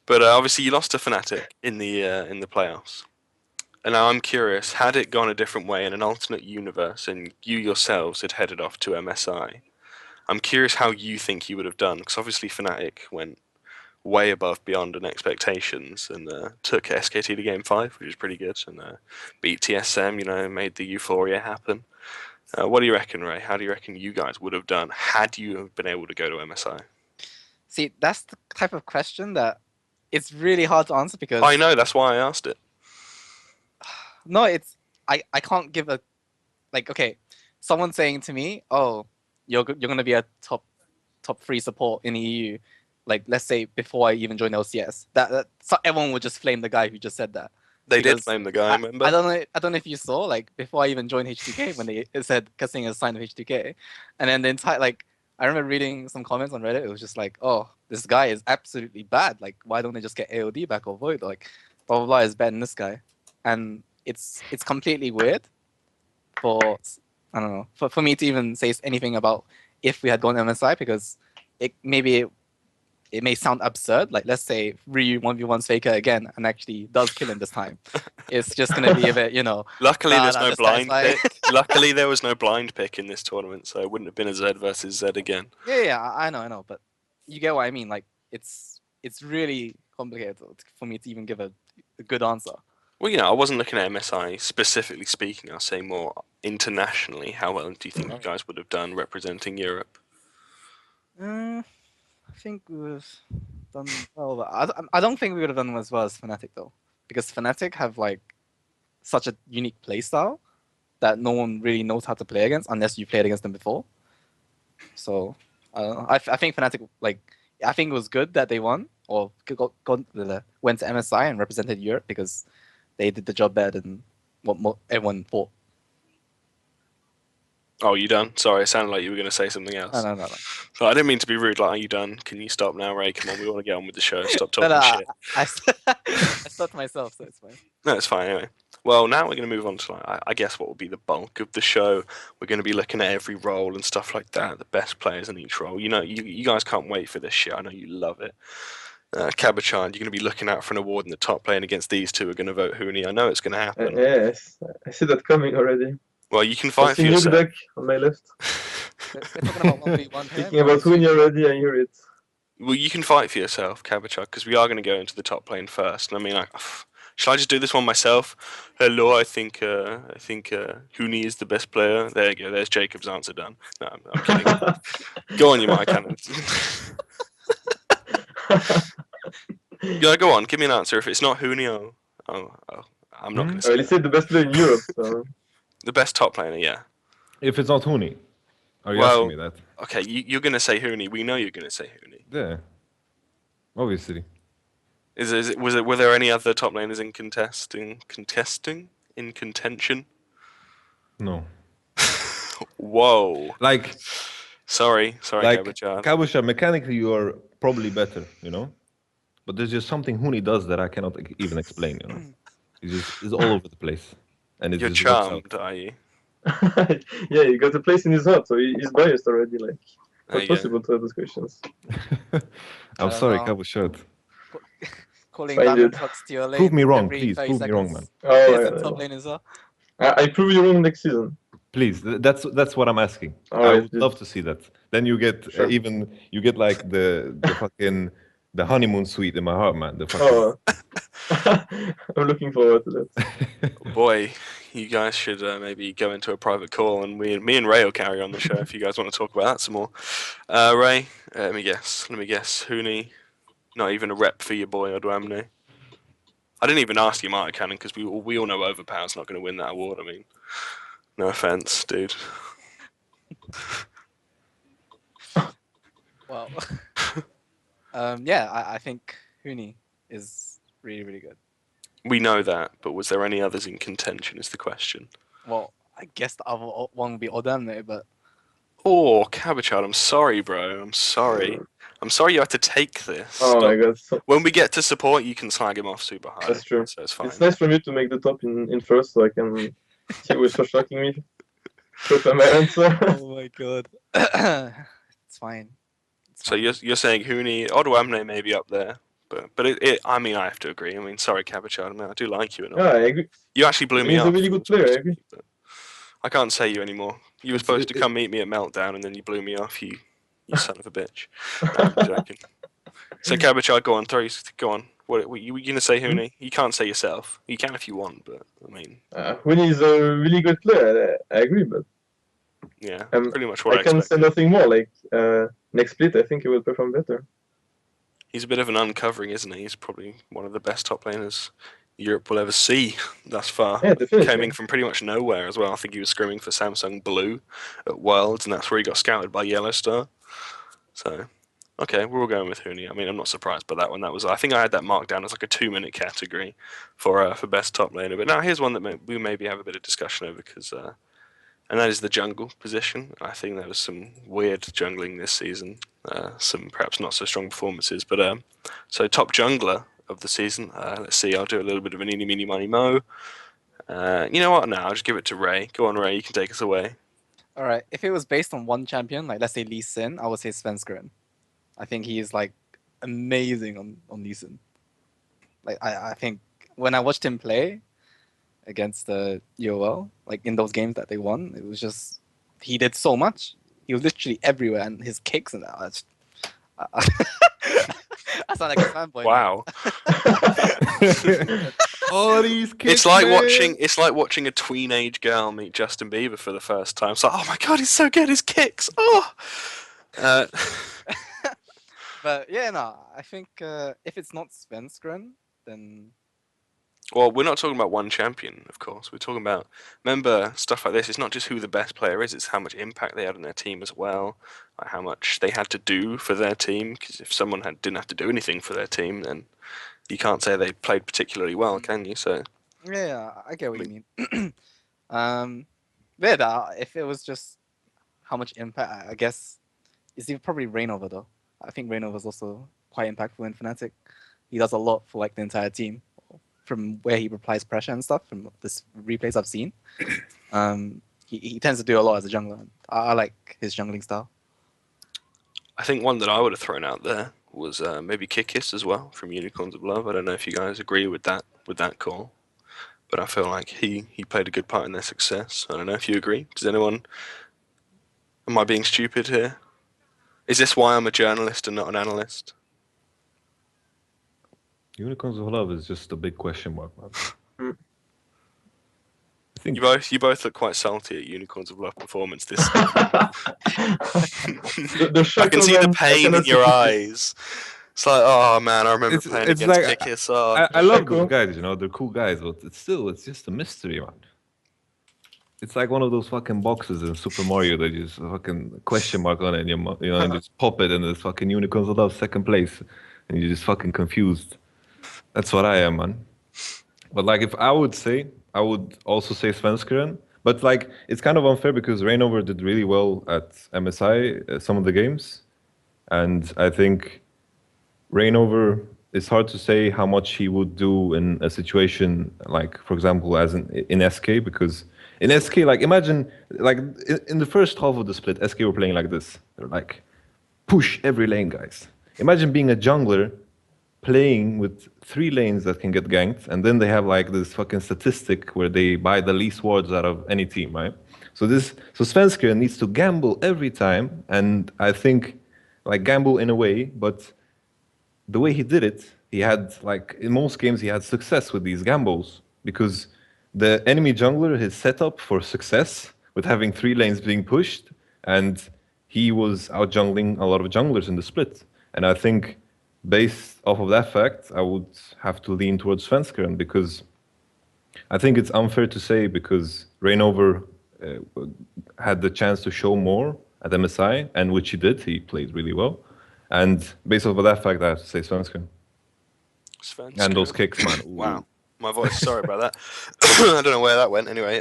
But obviously, you lost to Fnatic in the playoffs. And now I'm curious, had it gone a different way in an alternate universe and you yourselves had headed off to MSI, I'm curious how you think you would have done, because obviously Fnatic went way above beyond expectations and took SKT to Game 5, which is pretty good, and beat TSM, made the euphoria happen. What do you reckon, Ray? How do you reckon you guys would have done had you been able to go to MSI? see, that's the type of question that it's really hard to answer because I know, that's why I asked it. no, I can't give a okay, someone saying to me, oh, you're gonna be a top 3 support in EU, like let's say before I even joined LCS, so everyone would just flame the guy who just said that. They did Because blame the guy, remember? I don't know if you saw, like before I even joined H2K when it said kaSing has signed with H2K, and then the entire I remember reading some comments on Reddit. It was just like, oh, this guy is absolutely bad. Like, why don't they just get AOD back or Void? Like, blah blah blah is better than this guy, and it's completely weird for I don't know for me to even say anything about if we had gone MSI, because it may sound absurd. Like, let's say Ryu 1v1s Faker again and actually does kill him this time. It's just gonna be a bit, Luckily, there's no this guy's blind pick. Luckily, there was no blind pick in this tournament, so it wouldn't have been a Z versus Z again. Yeah, I know, but you get what I mean. Like, it's really complicated for me to even give a good answer. Well, I wasn't looking at MSI specifically speaking. I was saying more internationally. How well do you think you guys would have done representing Europe? I think we would have done well, but I don't think we would have done as well as Fnatic though, because Fnatic have like such a unique playstyle that no one really knows how to play against unless you played against them before. So I don't know. I think Fnatic, I think it was good that they won or went to MSI and represented Europe, because they did the job better than what everyone thought. Oh, you done? Sorry, it sounded like you were going to say something else. No. So I didn't mean to be rude. Like, are you done? Can you stop now, Ray? Come on, we want to get on with the show. Stop talking shit. I stopped myself, so it's fine. No, it's fine anyway. Well, now we're going to move on to, I guess, what will be the bulk of the show. We're going to be looking at every role and stuff like that, the best players in each role. You guys can't wait for this shit. I know you love it. Cabochard, you're going to be looking out for an award in the top lane against these two. Are going to vote Huni. I know it's going to happen. Yes, I see that coming already. Well, you can fight for Look yourself. back on my left. We're talking about 1v1 here. Thinking about Huni already, I hear it. Well, you can fight for yourself, Cabochard, because we are going to go into the top lane first. And I mean, Shall I just do this one myself? Hello, I think Huni is the best player. There you go. There's Jacob's answer done. No, I'm kidding. Go on, YamatoCannon. Yeah, go on. Give me an answer. If it's not Huni, I'm not going to say Well, he said the best player in Europe, so. the best top player. Yeah. If it's not Huni, are you Well, asking me that? Okay, you're going to say Huni. We know you're going to say Huni. Yeah, obviously. Were there any other top laners in contention? No. Whoa. Like Sorry, like Cabochard. Cabochard, mechanically you are probably better, you know? But there's just something Huni does that I cannot even explain, you know? It's all over the place. And it You're just works charmed, out. are you? Yeah, he got a place in his heart, so he's biased already. Like, There not you go. possible to have those questions. I'm don't sorry, know. Cabochard. Calling Fine, Diamond dude. Fox to your lane. Prove me wrong, every please. 30 Prove me wrong, seconds. man. Oh, Here's yeah, the top yeah. lane as well. I prove you wrong next season. Please, that's what I'm asking. I Alright, would dude. love to see that. Then you get Sure. you get like the fucking the honeymoon suite in my heart, man. The fucking Oh, I'm looking forward to that. Boy, you guys should maybe go into a private call, and me and Ray will carry on the show if you guys want to talk about that some more. Ray, let me guess. Huni, not even a rep for your boy Odwamne. I didn't even ask you, YamatoCannon, because we all know Overpower's not going to win that award. I mean, no offense, dude. Well, yeah, I think Huni is really, really good. We know that, but was there any others in contention? Is the question. Well, I guess the other one would be Odamne, but Oh, Cabochard, I'm sorry, bro. I'm sorry. I'm sorry you had to take this. Oh but my god, so, when we get to support, you can slag him off super high. that's true. So it's fine. It's nice for me to make the top in first, so I can see who's so shocking me. Prepare my answer. oh my god, it's fine. It's So you're saying Huni, Odwamne may be up there, but I mean I have to agree. I mean sorry Cabochard, I mean I do like you and all. Yeah, I agree. You actually blew me He's up. a really good player, I agree. But I can't say you anymore. You were It's- supposed to it- come meet me at Meltdown and then you blew me off. You son of a bitch. No, I'm joking. So Cabochard, go on. Go on. What you gonna say, Huni? You can't say yourself. You can if you want, but I mean, Winnie is a really good player, I agree, but yeah, Um, pretty much what I I can say expected. nothing more. Like, next split, I think he will perform better. He's a bit of an uncovering, isn't he? He's probably one of the best top laners Europe will ever see thus far. Yeah, definitely. Coming from pretty much nowhere as well. I think he was scrimming for Samsung Blue at Worlds, and that's where he got scouted by Yellowstar. So, okay, we're all going with Huni. I mean, I'm not surprised by that one. I think I had that marked down as like a 2-minute category for best top laner. But now here's one that we maybe have a bit of discussion over because, and that is the jungle position. I think there was some weird jungling this season. Some perhaps not so strong performances. But so top jungler of the season. Let's see. I'll do a little bit of an eeny, meeny, miny, mo. You know what? No, I'll just give it to Ray. Go on, Ray. You can take us away. All right. If it was based on one champion, like let's say Lee Sin, I would say Svenskeren. I think he is like amazing on Lee Sin. Like I think when I watched him play against the UOL, like in those games that they won, it was just he did so much. He was literally everywhere, and his kicks and that. I sound like a fanboy. Wow. All these kids. It's like watching a tweenage girl meet Justin Bieber for the first time. It's like, oh my god, he's so good. His kicks. Oh. But yeah, no, I think if it's not Svenskeren, then Well, we're not talking about one champion, of course. We're talking about, remember, stuff like this. It's not just who the best player is, it's how much impact they had on their team as well, like how much they had to do for their team. Because if someone didn't have to do anything for their team, then you can't say they played particularly well, can you? So yeah, I get what you mean. Yeah, if it was just how much impact, I guess it's probably Reignover though. I think Reignover is also quite impactful in Fnatic. He does a lot for like the entire team. From where he applies pressure and stuff, from the replays I've seen, he tends to do a lot as a jungler. I like his jungling style. I think one that I would have thrown out there was maybe Kikis as well from Unicorns of Love. I don't know if you guys agree with that call, but I feel like he played a good part in their success. I don't know if you agree. Does anyone? Am I being stupid here? Is this why I'm a journalist and not an analyst? Unicorns of Love is just a big question mark, man. Mm. I think You both look quite salty at Unicorns of Love performance this season. The I shock can see the moment, I pain in cannot your take it. eyes. It's like, oh man, I remember playing it's against like KSR. I love Shaco. those guys, you know, they're cool guys, but it's just a mystery, man. It's like one of those fucking boxes in Super Mario that you just fucking question mark on it, and you know, and just pop it, and it's fucking Unicorns of Love second place, and you're just fucking confused. That's what I am, man. But like, if I would say, I would also say Svenskeren. But like, it's kind of unfair because Reignover did really well at MSI some of the games, and I think Reignover. It's hard to say how much he would do in a situation like, for example, as in SK, because in SK, like imagine, like in the first half of the split, SK were playing like this. They're like, push every lane, guys. Imagine being a jungler playing with 3 lanes that can get ganked, and then they have like this fucking statistic where they buy the least wards out of any team, right? So Svenskeren needs to gamble every time, and I think like gamble in a way, but the way he did it, he had like in most games he had success with these gambles because the enemy jungler is set up for success with having 3 lanes being pushed, and he was out jungling a lot of junglers in the split. And I think based off of that fact, I would have to lean towards Svenskeren because I think it's unfair to say because Reignover had the chance to show more at MSI, and which he did. He played really well. And based off of that fact, I have to say Svenskeren. And those kicks, man. Ooh. Wow, my voice. Sorry about that. I don't know where that went. Anyway,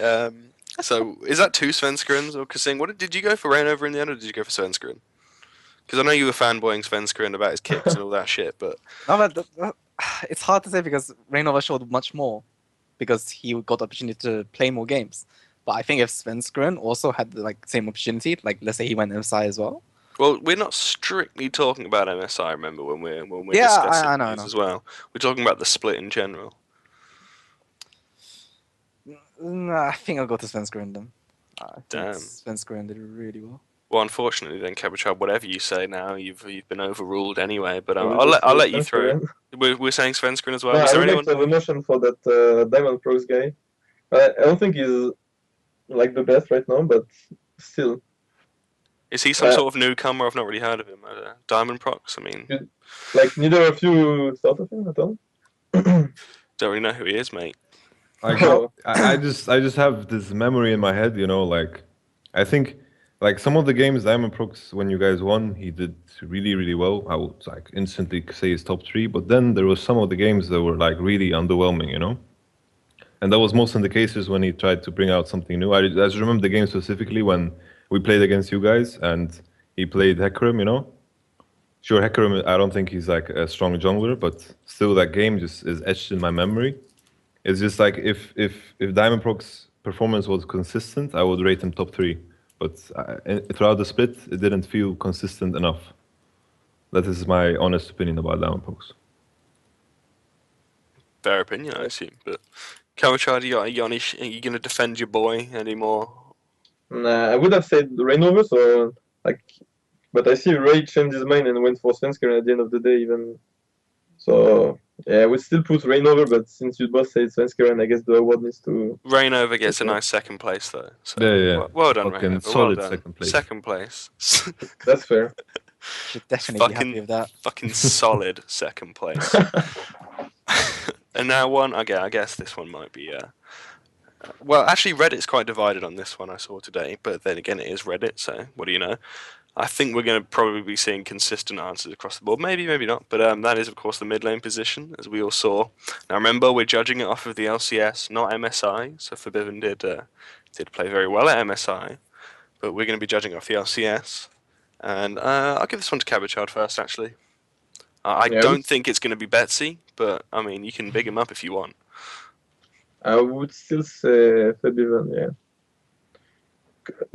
so is that 2 Svenskerens or kaSing? What did you go for Reignover in the end, or did you go for Svenskeren? Because I know you were fanboying Svenskeren about his kicks and all that shit, but No, but it's hard to say because Reignover showed much more because he got the opportunity to play more games. But I think if Svenskeren also had the like same opportunity, like let's say he went MSI as well. well, we're not strictly talking about MSI. Remember when we're Yeah, discussing I know, these I know. as well. We're talking about the split in general. I think I'll go to Svenskeren then. I think Damn. Svenskeren did really well. Well, unfortunately, then Cabochard, whatever you say now, you've been overruled anyway. But I will I'll just let say you through. Svenskeren. We're saying Svenskeren as well. No, Was I there would like anyone? to have a notion for that Diamond Pros guy. I don't think he's like the best right now, but still. Is he some sort of newcomer? I've not really heard of him. Diamond Prox. I mean, Like neither of you thought of him at all. don't really know who he is, mate. Like, Oh. I just have this memory in my head, you know, like I think like some of the games Diamond Prox when you guys won, he did really, really well. I would like instantly say he's top 3, but then there was some of the games that were like really underwhelming, you know? And that was most in the cases when he tried to bring out something new. I just remember the game specifically when we played against you guys and he played Hecarim, you know? Sure, Hecarim, I don't think he's like a strong jungler, but still that game just is etched in my memory. It's just like if Diamond Pro's performance was consistent, I would rate him top 3. But throughout the split, it didn't feel consistent enough. That is my honest opinion about Diamond Pro's. Fair opinion, I assume. But Cabochard, are you going to defend your boy anymore? Nah, I would have said Reignover, so like, but I see Ray changed his mind and went for Svenskeren at the end of the day, even. So yeah, I would still put Reignover, but since you both said Svenskeren, I guess the award needs to. Reignover gets a Okay. nice second place, though. So Yeah. well done, Fucking Reignover. solid well done. second place. Second place. That's fair. Should definitely be happy with that. Fucking solid second place. And now one, I guess this one might be. Well, actually, Reddit's quite divided on this one. I saw today, but then again, it is Reddit. So what do you know? I think we're going to probably be seeing consistent answers across the board. Maybe, maybe not. But that is, of course, the mid lane position, as we all saw. Now, remember, we're judging it off of the LCS, not MSI. So Forbidden did play very well at MSI, but we're going to be judging off the LCS. And I'll give this one to Cabochard first, actually. I don't think it's going to be Betsy, but I mean, you can big him up if you want. I would still say Forbidden, yeah.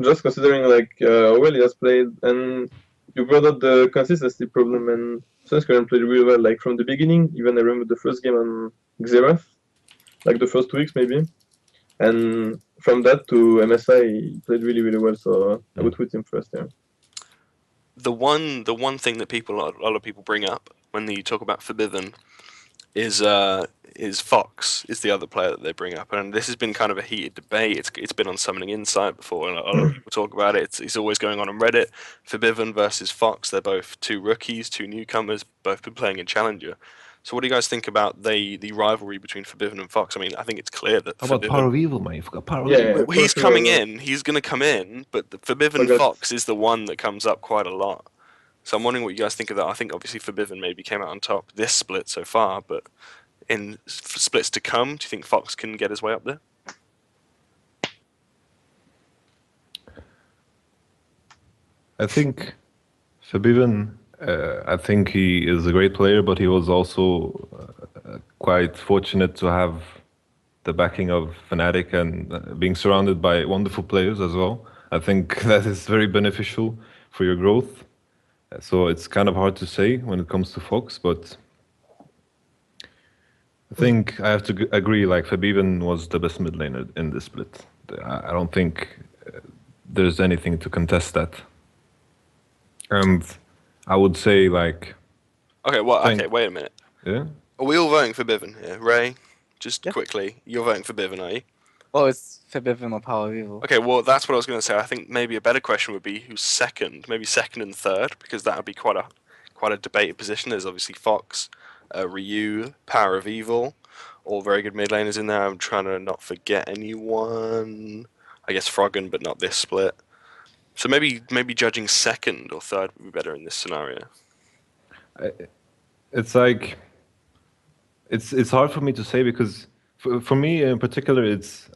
Just considering like how well he has played, and you brought up the consistency problem, and Svenskeren played really well. Like from the beginning, even I remember the first game on Xerath, like the first 2 weeks maybe, and from that to MSI, he played really, really well. So I would put him first. Yeah. The one thing that a lot of people bring up when you talk about Forbidden is Fox is the other player that they bring up, and this has been kind of a heated debate. It's been on Summoning Insight before, and a lot of people talk about it. It's always going on Reddit. Forbiven versus Fox. They're both two rookies, two newcomers, both been playing in Challenger. So what do you guys think about the rivalry between Forbiven and Fox? I mean, I think it's clear that How about Forbiven. Power of Evil, man? You forgot Power of Yeah, Evil. Well, for he's sure. coming in. He's going to come in, but the Forbiven Forgot. Fox is the one that comes up quite a lot. So I'm wondering what you guys think of that. I think obviously Forbiven maybe came out on top this split so far, but in splits to come, do you think Fox can get his way up there? I think Forbiven, I think he is a great player, but he was also quite fortunate to have the backing of Fnatic and being surrounded by wonderful players as well. I think that is very beneficial for your growth. So it's kind of hard to say when it comes to Fox, but I think I have to agree, like Forbiven was the best mid laner in this split. I don't think there's anything to contest that. And I would say like, Okay, well, Thank- okay, wait a minute. yeah, Are we all voting for Biven here? Ray, just Yeah. quickly, you're voting for Biven, are you? Oh, it's Forbiven or Power of Evil. Okay, well, that's what I was going to say. I think maybe a better question would be who's second, maybe second and third, because that would be quite a debated position. There's obviously Fox, Ryu, Power of Evil, all very good mid laners in there. I'm trying to not forget anyone. I guess Froggen, but not this split. So maybe judging second or third would be better in this scenario. it's like, it's hard for me to say because for me in particular, it's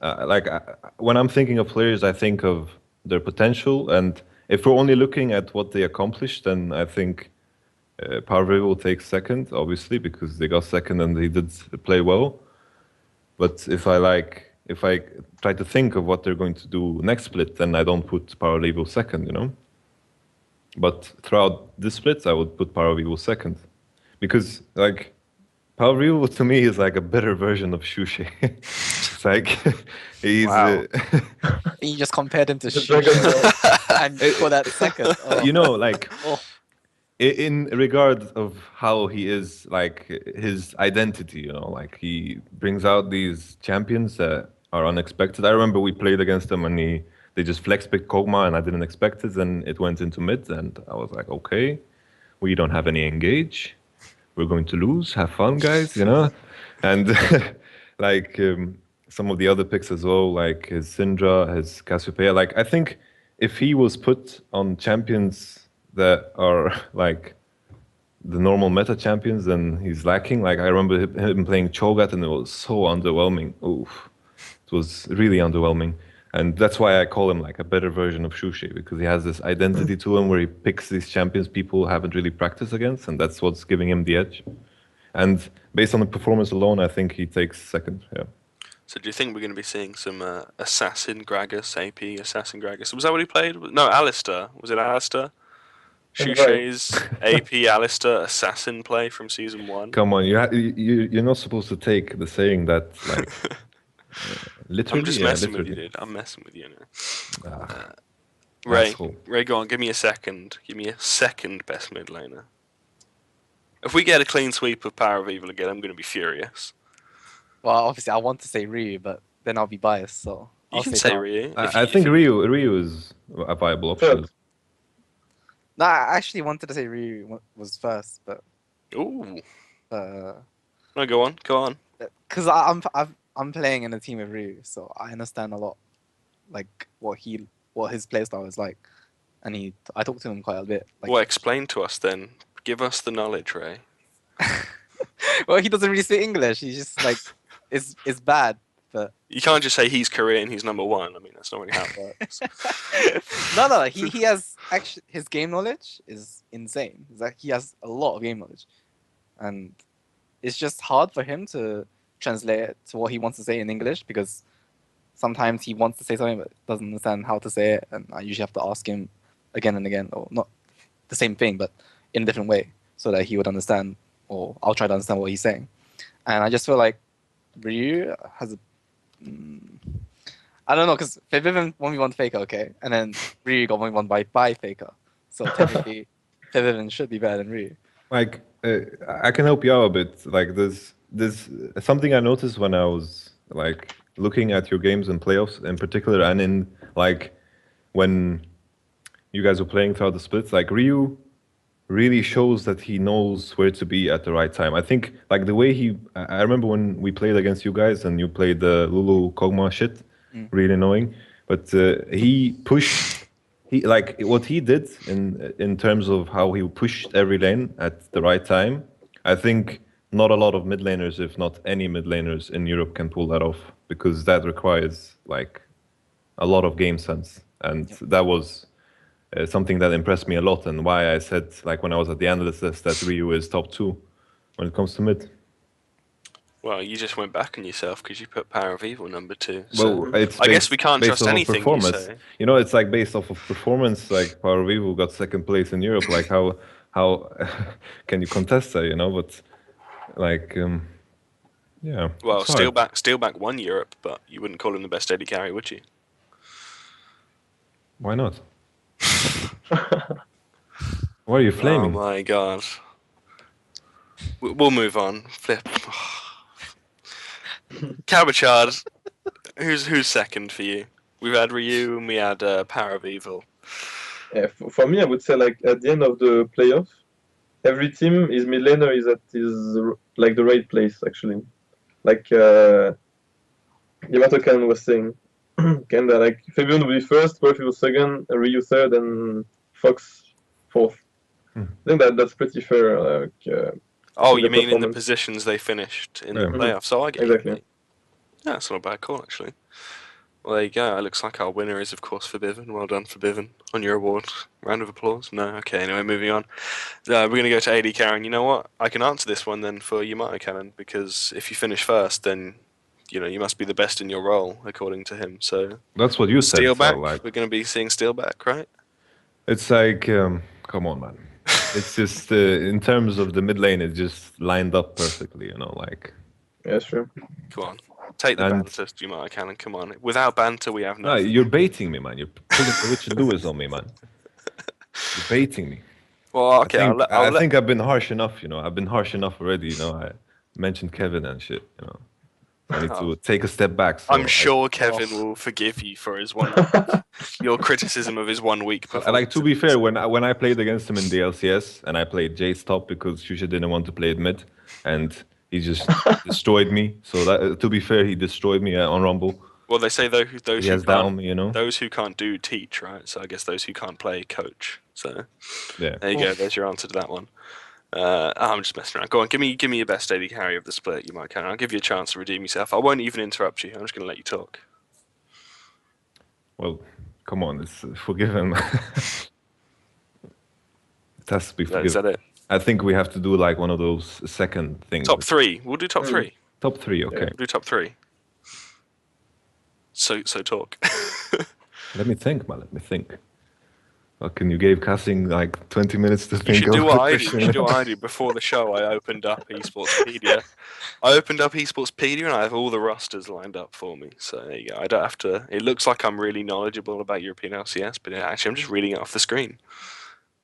when I'm thinking of players, I think of their potential, and if we're only looking at what they accomplished, then I think Power of Evil takes second, obviously, because they got second and they did play well. But if I try to think of what they're going to do next split, then I don't put Power of Evil second, you know. But throughout this split, I would put Power of Evil second, because like Power of Evil to me is like a better version of Shushe. It's like he's Wow. You just compared him to The Shush Dragon Ball. and for that second. Oh. you know, like Oh. in regard of how he is, like his identity, you know, like he brings out these champions that are unexpected. I remember we played against them and they just flex picked Kog'Maw and I didn't expect it, and it went into mid and I was like, okay, we don't have any engage, we're going to lose, have fun guys, you know. And like some of the other picks as well, like his Syndra, his Cassiopeia, like I think if he was put on champions that are like the normal meta champions, then he's lacking. Like I remember him playing Cho'Gath and it was so underwhelming. Oof, it was really underwhelming. And that's why I call him like a better version of Shushe, because he has this identity to him where he picks these champions people haven't really practiced against, and that's what's giving him the edge. And based on the performance alone, I think he takes second. Yeah. So do you think we're going to be seeing some Assassin Gragas, AP Assassin Gragas? Was that what he played? No, Alistair. Was it Alistair? Shushe's AP Alistair Assassin play from season 1. Come on, you're not supposed to take the saying that like literally. I'm just yeah, messing with you, literally. dude. I'm messing with you. Now. Ah, Ray, asshole. go on. Give me a second. Give me a second best mid laner. If we get a clean sweep of Power of Evil again, I'm going to be furious. Well, obviously, I want to say Ryu, but then I'll be biased. So You I'll can say say Power. Ryu. I think Ryu is a viable option. Third. No, I actually wanted to say Ryu was first, but Ooh. uh, No, go on. because I'm playing in a team with Ryu, so I understand a lot, like what his playstyle is like, and I talked to him quite a bit. Like, Well, explain to us then. Give us the knowledge, Ray. well, he doesn't really speak English. He's just like it's bad, but You can't just say he's Korean, he's number 1. I mean, that's not really how it works. no. He has actually his game knowledge is insane. It's like he has a lot of game knowledge, and it's just hard for him to translate it to what he wants to say in English, because sometimes he wants to say something but doesn't understand how to say it, and I usually have to ask him again and again, or not the same thing but in a different way, so that he would understand, or I'll try to understand what he's saying. And I just feel like Ryu has a I don't know, because Forbiven 1v1 Faker, okay, and then Ryu got 1v1 by Faker, so technically Forbiven should be better than Ryu. Like I can help you out a bit. Like there's something I noticed when I was like looking at your games in playoffs in particular, and in like when you guys were playing throughout the splits, like Ryu really shows that he knows where to be at the right time. I think like the way I remember when we played against you guys and you played the Lulu Kog'Maw shit, really annoying. But he pushed, he like what he did in terms of how he pushed every lane at the right time. I think not a lot of mid laners, if not any mid laners in Europe, can pull that off because that requires like a lot of game sense, and that was something that impressed me a lot, and why I said, like when I was at the analyst list, that Ryu is top 2 when it comes to mid. Well, you just went back on yourself because you put Power of Evil number 2. So Well, it's I guess we can't based trust off of anything you performance. say. You know, it's like based off of performance. Like Power of Evil got second place in Europe. Like how can you contest that? You know, but like yeah. Well, it's hard. Steelback won Europe, but you wouldn't call him the best AD carry, would you? Why not? Why are you flaming? Oh my god. We'll move on. Flip. Cabochard, who's second for you? We've had Ryu and we had Power of Evil. Yeah, for me, I would say like at the end of the playoff, every team is mid laner is at his like the right place actually. Like YamatoCannon was saying, kinda like Fabian will be first, Wolfie was second, Ryu third, and Fox fourth. I think that's pretty fair. Like, Oh, in you the mean in the performance. positions they finished in the Yeah. playoffs? So I get Exactly. you. Yeah, that's not a bad call actually. Well, there you go. It looks like our winner is, of course, Forbiven. Well done, Forbiven, on your award. Round of applause? No? Okay, anyway, moving on. We're going to go to AD Karen. You know what? I can answer this one then for YamatoCannon, because if you finish first, then you must be the best in your role, according to him. So That's what you said. Steelback, So, like, we're going to be seeing Steelback, right? it's like, come on, man. It's just in terms of the mid lane, it just lined up perfectly. You know, like. Yeah, sure. Come on. Take the And- banter, YamatoCannon. Come on. Without banter, we have No, nothing. you're baiting me, man. You're putting Richard Lewis on me, man. You're baiting me. Well, okay, I think I've been harsh enough, you know. I've been harsh enough already, you know. I mentioned Kevin and shit, you know. I need to take a step back. So I'm sure Kevin will forgive you for his your criticism of his 1 week performance. Like, to be fair, when I played against him in the LCS and I played Jace top because Shusha didn't want to play it mid, and he just destroyed me. So that, to be fair, he destroyed me on Rumble. Well, they say those He who has down can't, me, you know. those who can't do teach, right? So I guess those who can't play coach. So Yeah. there you go. There's your answer to that one. I'm just messing around. Go on, give me your best AD carry of the split. YamatoCannon. I'll give you a chance to redeem yourself. I won't even interrupt you. I'm just going to let you talk. Well, come on, it's forgiven. It has to be forgiven. Is that it? I think we have to do like one of those second things. Top 3. We'll do top 3. Top 3, okay. We'll do top 3. So talk. Let me think, man. Let me think. Fucking, you gave kaSing like 20 minutes to You think should of do what a I do. question. You should do what I do. Before the show, I opened up eSportspedia. And I have all the rosters lined up for me. So there you go. I don't have to. It looks like I'm really knowledgeable about European LCS, but actually, I'm just reading it off the screen.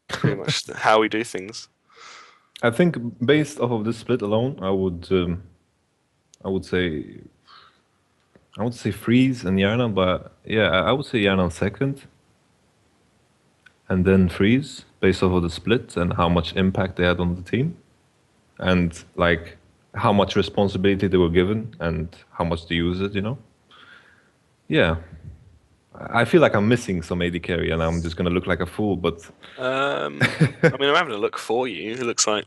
Pretty much how we do things. I think based off of this split alone, I would say Freeze and Yarnan, but yeah, I would say Yarnan second. And then Freeze, based off of the split and how much impact they had on the team. And like how much responsibility they were given and how much they use it, you know? Yeah. I feel like I'm missing some AD carry and I'm just going to look like a fool, but... I mean, I'm having a look for you. It looks like...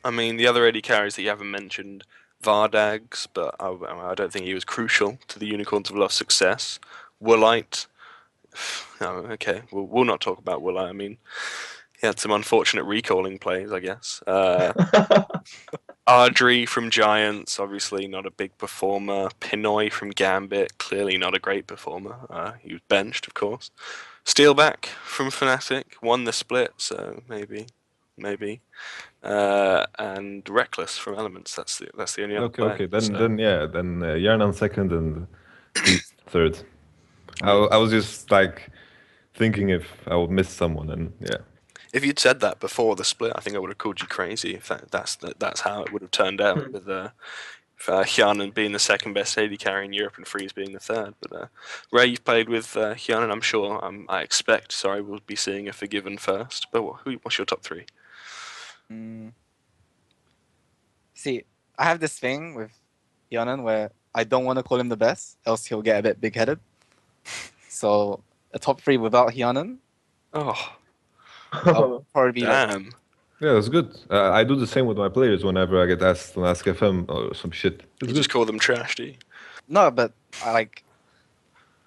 I mean, the other AD carries that you haven't mentioned, Vardags, but I don't think he was crucial to the Unicorns of Lost success. Woolite... Oh, okay, we'll not talk about Woolite. I mean, he had some unfortunate recalling plays, I guess. Ardry from Giants, obviously not a big performer. Pinoy from Gambit, clearly not a great performer. He was benched, of course. Steelback from Fnatic won the split, so maybe. And Reckless from Elements. That's the only other player. Okay. Then Yarnan second and Freeze third. I was just like thinking if I would miss someone, and yeah. If you'd said that before the split, I think I would have called you crazy. If that's how it would have turned out. With Hyanan being the second best AD carry in Europe and Freeze being the third. But Ray, you've played with Hyanan, I'm sure. I expect, sorry, we'll be seeing a Forgiven first. But what's your top three? See, I have this thing with Hyanan where I don't want to call him the best, else he'll get a bit big-headed. So a top three without Hyanan, Oh, I'll probably be like, damn. Yeah, that's good. I do the same with my players whenever I get asked on Ask FM or some shit. It's You good. just call them trash, do you? no, but I like,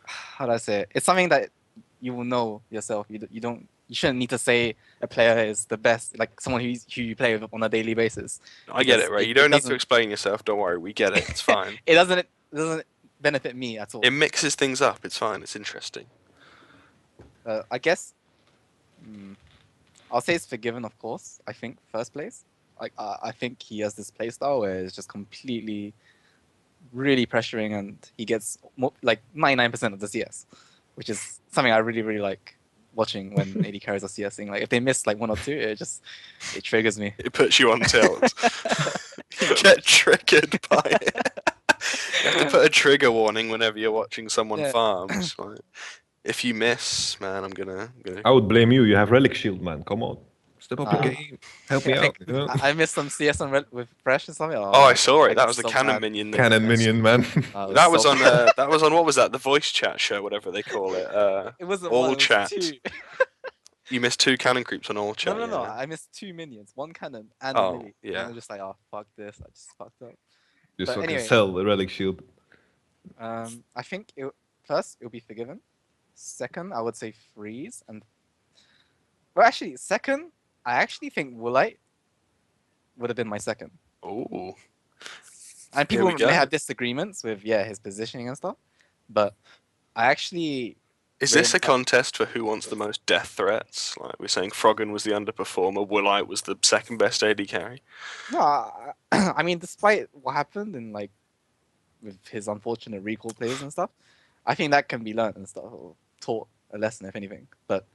how do I say it? It's something that you will know yourself. You shouldn't need to say a player is the best, like someone who you play with on a daily basis. I get Because it, Ray. You it don't need to doesn't- explain yourself. Don't worry. We get it. It's fine. It doesn't benefit me at all. It mixes things up. It's fine. It's interesting. I guess I'll say it's Forgiven, of course. I think first place. Like I think he has this play style where it's just completely, really pressuring, and he gets like 99% of the CS, which is something I really really like watching when AD carries are CSing. Like if they miss like one or two, it triggers me. It puts you on tilt. You get triggered by it. You have to put a trigger warning whenever you're watching someone Yeah. farm. It's like, if you miss, man, I'm gonna. I would blame you. You have Relic Shield, man. Come on. Step up your game. Help me I out. think You know? I missed some CS with Fresh and something. Oh, I saw I it. That got was the so cannon mad. minion. Cannon minion, man. That was so on. That was on. What was that? The voice chat show, whatever they call it. It wasn't all one, it was chat. two. You missed 2 cannon creeps on all chat. No. yeah. I missed 2 minions, 1 cannon and Oh, a mini. yeah. And I'm just like, oh fuck this, I just fucked up. Just But fucking anyway. sell the Relic Shield. I think first it'll be Forgiven. Second, I would say Freeze, and well, actually, second, I actually think Woolite would have been my second. Oh. And Here people we go. may have disagreements with his positioning and stuff, but I actually Is Really this a not. contest for who wants the most death threats? Like we're saying, Froggen was the underperformer, Woolite was the second best AD carry. no, I mean, despite what happened and like with his unfortunate recall plays and stuff, I think that can be learned and stuff or taught a lesson if anything. But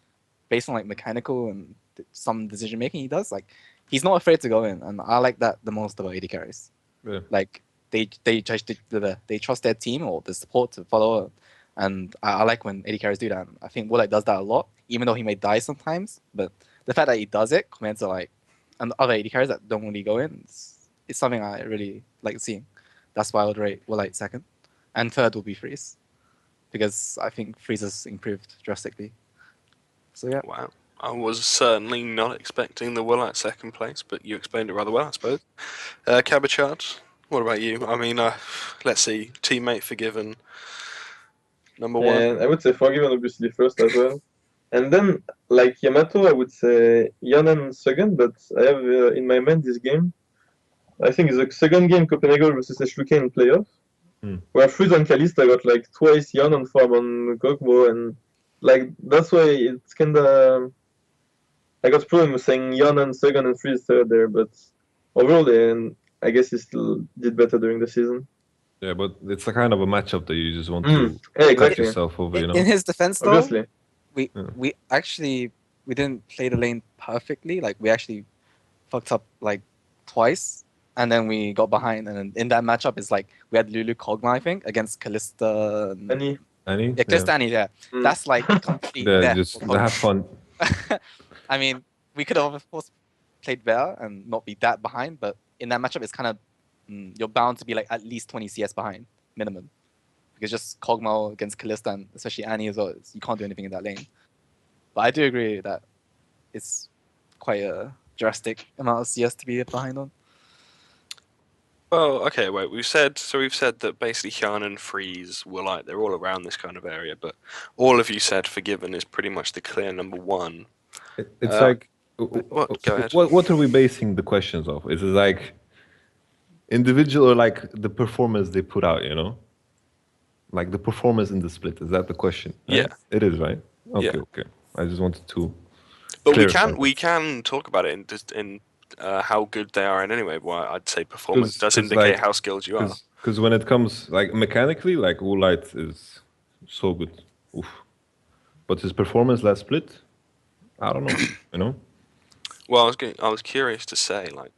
based on like mechanical and some decision making he does, like he's not afraid to go in, and I like that the most about AD carries. Yeah. Like they trust their team or the support to follow, and I like when AD carries do that. I think Woolite does that a lot, even though he may die sometimes. But the fact that he does it compared to like and other AD carries that don't really go in, it's something I really like seeing. That's why I would rate Woolite second, and third will be Freeze, because I think Freeze has improved drastically. So yeah. Wow. I was certainly not expecting the Woolite second place, but you explained it rather well, I suppose. Cabochard, what about you? I mean, let's see. Teammate Forgiven, number one. And I would say Forgiven obviously first as well. And then, like Yamato, I would say Yanan second, but I have in my mind this game. I think it's the second game Copenhagen versus H2K in playoff, where Freeze and Kalista got like twice Yanan farm on Gogmo, and like that's why it's kinda. I got problem with saying Yanan second and Freeze third there, but overall, then I guess he still did better during the season. Yeah, but it's a kind of a matchup that you just want to Yeah, cut exactly. yourself over, you know? In his defense, though, Obviously. we actually we didn't play the lane perfectly. Like we actually fucked up like twice, and then we got behind. And then in that matchup, it's like we had Lulu Kog'Maw, I think, against Kalista. And, Annie. Annie? yeah, Kalista Annie. Yeah, that's like complete Yeah, death just for have Kog'Maw. fun. I mean, we could have, of course, played better and not be that behind, but in that matchup, it's kind of you're bound to be like at least 20 CS behind minimum, because just Kog'Maw against Kalista and especially Annie as well, you can't do anything in that lane. But I do agree that it's quite a drastic amount of CS to be behind on. Well, okay, wait. We've said that basically Hyanan, Freeze, Woolite, they're all around this kind of area, but all of you said Forgiven is pretty much the clear number one. It's like, what? Go ahead. What are we basing the questions off? Is it like individual or like the performance they put out, you know? Like the performance in the split, is that the question? Right? Yeah. It is, right? Okay, Yeah. okay. I just wanted to But clarify we that. can talk about it in how good they are in anyway. Why I'd say performance 'Cause- does 'cause, indicate like, how skilled you are. Because when it comes, like, mechanically, like, Woolite is so good. Oof. But his performance last split, I don't know, you know? Well, I was curious to say, like,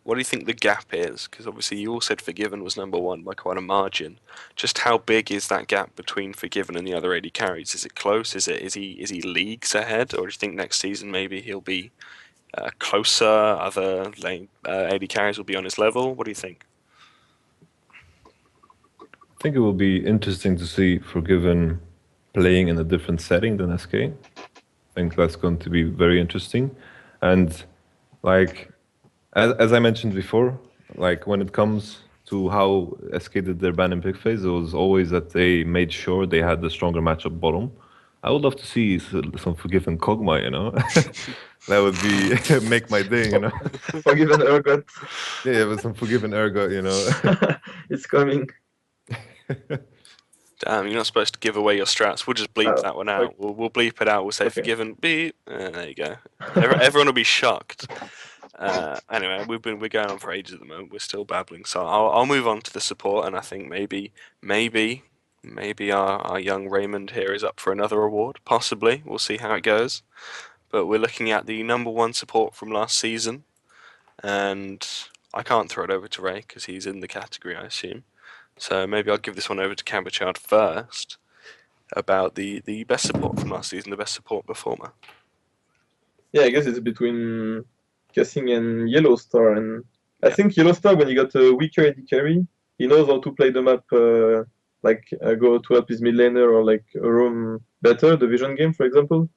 What do you think the gap is? Because obviously you all said Forgiven was number one by quite a margin. Just how big is that gap between Forgiven and the other AD carries? Is it close? Is he leagues ahead, or do you think next season maybe he'll be closer? Other AD carries will be on his level. What do you think? I think it will be interesting to see Forgiven playing in a different setting than SK. I think that's going to be very interesting. And like as I mentioned before, like when it comes to how SK did their ban and pick phase, it was always that they made sure they had the stronger matchup bottom. I would love to see some Forgiven Kog'Maw, you know? That would be make my day, you know? Forgiven Urgot. Yeah, with some Forgiven Ergot, you know? It's coming. Damn, you're not supposed to give away your strats. We'll just bleep that one out. Okay. We'll bleep it out. We'll say Okay. Forgiven beep. There you go. Everyone will be shocked. Anyway, we're going on for ages at the moment. We're still babbling, so I'll move on to the support, and I think maybe our young Raymond here is up for another award. Possibly, we'll see how it goes. But we're looking at the number one support from last season, and I can't throw it over to Ray because he's in the category, I assume. So maybe I'll give this one over to Cabochard first about the best support from last season, the best support performer. Yeah, I guess it's between kaSing and Yellow Star, and I think Yellow Star, when he got a weaker AD carry, he knows how to play the map, go to help his mid laner or like roam better, the vision game, for example.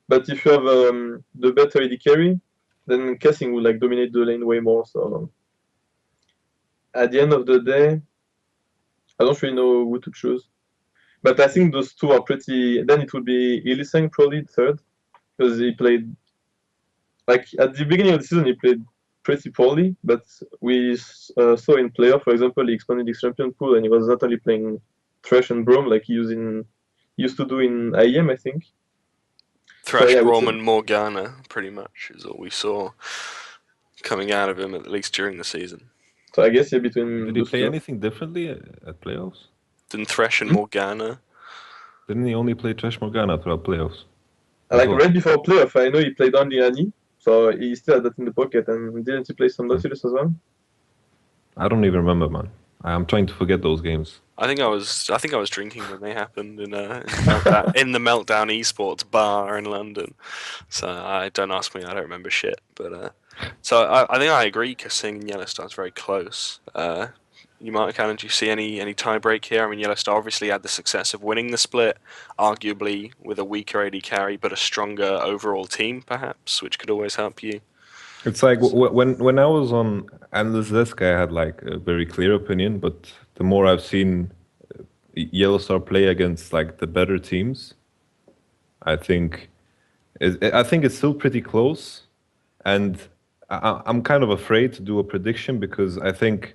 But if you have the better AD carry, then kaSing will like dominate the lane way more. So at the end of the day, I don't really know who to choose. But I think those two are pretty. Then it would be Illisang probably third, because he played like at the beginning of the season he played pretty poorly, but we saw in playoff, for example, he expanded his champion pool and he was not only playing Thresh and Braum like he used to do in IEM, I think. Thresh, yeah, Braum, and Morgana, pretty much, is all we saw coming out of him, at least during the season. So I guess between Did he those play two. anything differently at playoffs? Didn't Thresh and Morgana? Didn't he only play Trash Morgana throughout playoffs? Like well? right before playoff, I know he played only Annie, so he still had that in the pocket. And didn't he play some Nautilus as well? I don't even remember, man. I'm trying to forget those games. I think I was drinking when they happened in the Meltdown esports bar in London. So don't ask me, I don't remember shit. But so I think I agree. kaSing and Yellow Star's very close. YamatoCannon, do you see any tie break here? I mean, Yellow Star obviously had the success of winning the split, arguably with a weaker AD carry, but a stronger overall team, perhaps, which could always help you. It's like when I was on Analyst Desk, I had like a very clear opinion, but the more I've seen Yellow Star play against like the better teams, I think it's still pretty close, and I'm kind of afraid to do a prediction because I think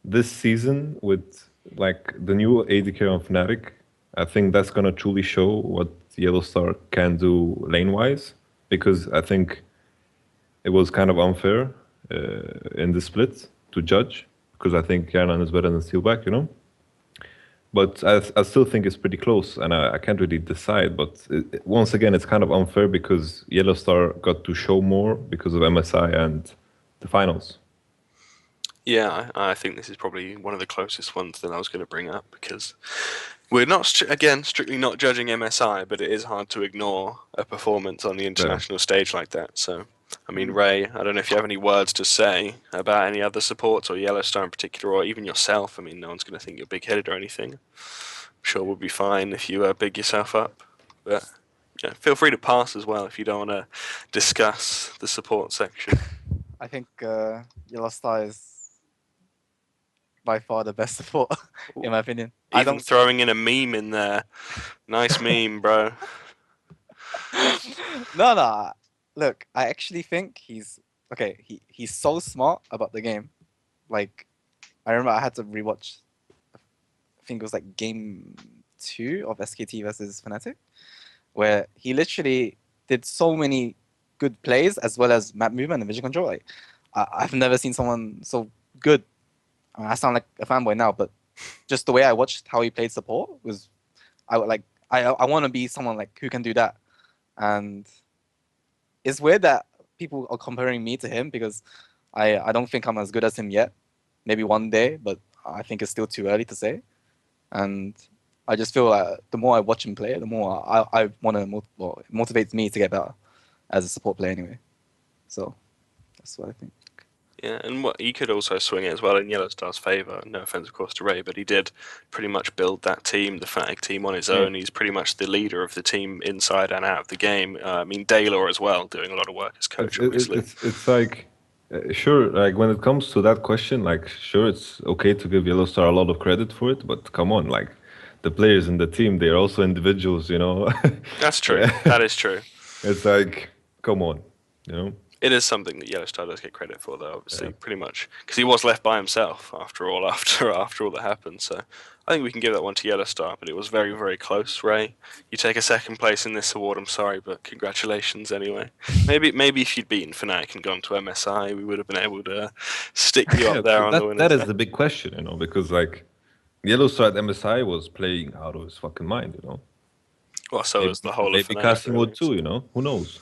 this season with like the new AD carry on Fnatic, I think that's gonna truly show what Yellow Star can do lane wise, because I think it was kind of unfair in the split to judge, because I think Yarnan is better than Steelback, you know. But I still think it's pretty close, and I can't really decide. But once again, it's kind of unfair because Yellow Star got to show more because of MSI and the finals. Yeah, I think this is probably one of the closest ones that I was going to bring up, because we're not, strictly not judging MSI, but it is hard to ignore a performance on the international stage like that. So, I mean, Ray, I don't know if you have any words to say about any other supports, or Yellow Star in particular, or even yourself. I mean, no one's going to think you're big-headed or anything. I'm sure we'll be fine if you big yourself up. But yeah, feel free to pass as well if you don't want to discuss the support section. I think Yellow Star is by far the best support, in my opinion. Even throwing in a meme in there. Nice meme, bro. No. Look, I actually think he's he's so smart about the game. Like, I remember I had to rewatch. I think it was like game 2 of SKT versus Fnatic, where he literally did so many good plays as well as map movement and vision control. Like, I've never seen someone so good. I sound like a fanboy now, but just the way I watched how he played support was, I want to be someone like who can do that. And it's weird that people are comparing me to him, because I don't think I'm as good as him yet. Maybe one day, but I think it's still too early to say. And I just feel like the more I watch him play, the more I want to, well, it motivates me to get better as a support player anyway. So that's what I think. Yeah, and what he could also swing it as well in Yellow Star's favour. No offense, of course, to Ray, but he did pretty much build that team, the Fnatic team, on his own. He's pretty much the leader of the team inside and out of the game. I mean, Daylor as well, doing a lot of work as coach, obviously. It's like, sure, like when it comes to that question, like, sure, it's okay to give Yellow Star a lot of credit for it, but come on, like, the players in the team, they're also individuals, you know? That's true. That is true. It's like, come on, you know? It is something that Yellow Star does get credit for, though, obviously, pretty much. Because he was left by himself, after all that happened. So I think we can give that one to Yellow Star, but it was very, very close, Ray. You take a second place in this award, I'm sorry, but congratulations anyway. Maybe if you'd beaten Fnatic and gone to MSI, we would have been able to stick you up there on the winners. That is the big question, you know, because, like, Yellow Star at MSI was playing out of his fucking mind, you know? Well, so was the whole of maybe Fnatic. kaSing would too, you know? Who knows?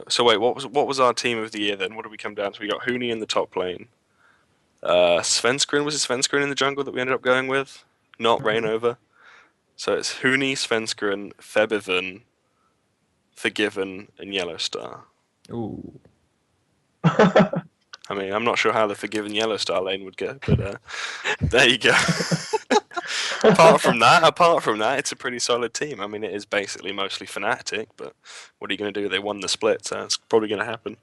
So wait, what was our team of the year then? What did we come down to? We got Huni in the top lane. Svenskeren, was it Svenskeren in the jungle that we ended up going with? Not Rainover. So it's Huni, Svenskeren, Febiven, Forgiven, and Yellow Star. Ooh. I mean, I'm not sure how the Forgiven Yellow Star lane would go, but there you go. apart from that, it's a pretty solid team. I mean, it is basically mostly Fnatic, but what are you going to do? They won the split, so it's probably going to happen.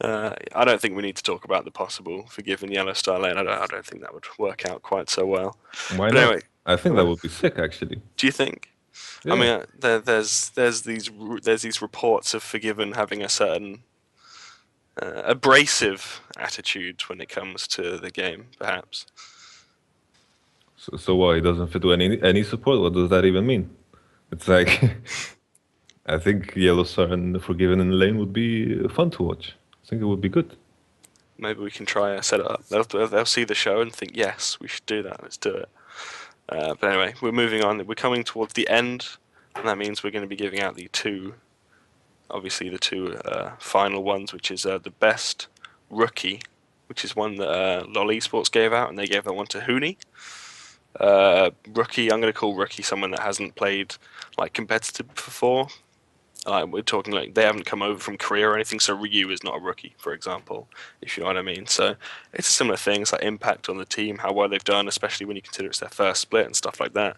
I don't think we need to talk about the possible Forgiven Yellow Star lane. I don't think that would work out quite so well. Why but not? Anyway, I think that would be sick, actually. do you think? Yeah. I mean, there's these reports of Forgiven having a certain abrasive attitude when it comes to the game, perhaps. So what? He doesn't fit with any support? What does that even mean? It's like, I think Yellow Star and Forgiven in the lane would be fun to watch. I think it would be good. Maybe we can try set it up. They'll see the show and think, yes, we should do that. Let's do it. But anyway, we're moving on. We're coming towards the end, and that means we're going to be giving out the two final ones, which is the best rookie, which is one that LoL Esports gave out, and they gave that one to Huni. Rookie, I'm going to call rookie someone that hasn't played like competitive before. We're talking like they haven't come over from Korea or anything, so Ryu is not a rookie, for example, if you know what I mean. So it's a similar thing. It's like impact on the team, how well they've done, especially when you consider it's their first split and stuff like that.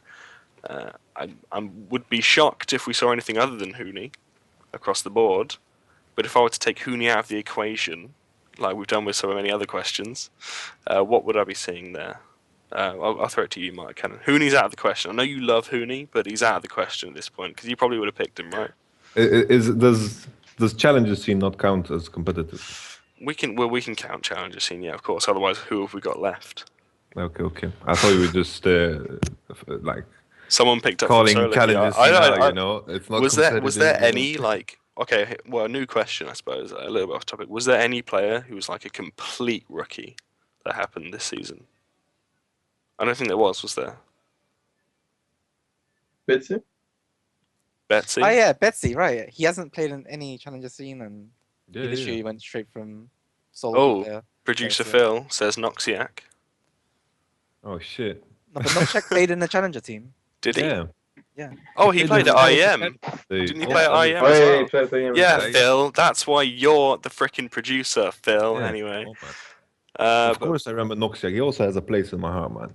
I would be shocked if we saw anything other than Huni across the board. But if I were to take Huni out of the equation, like we've done with so many other questions, what would I be seeing there? I'll throw it to you, YamatoCannon. Huni's out of the question. I know you love Huni, but he's out of the question at this point because you probably would have picked him, right? Does challenger scene not count as competitive? We can count challenger scene, yeah, of course. Otherwise, who have we got left? Okay. I thought you were just like someone picked up calling from challenger scene out, you know. It's not. Was there any like? Okay, well, a new question, I suppose. A little bit off topic. Was there any player who was like a complete rookie that happened this season? I don't think there was there? Betsy? Betsy? Oh yeah, Betsy, right. He hasn't played in any challenger scene, and he Yeah. literally went straight from solo player. Producer Betsy. Phil says Noxiac. Oh shit. No, but Noxiac played in the challenger team. Did he? Yeah. Oh, he played at IEM. Didn't he play at IEM as Oh, yeah, well? he played IEM. Yeah, Yeah. Phil. That's why you're the frickin' producer, Phil. Yeah. Anyway. Oh, man. Of But course, I remember Noxiac. He also has a place in my heart, man.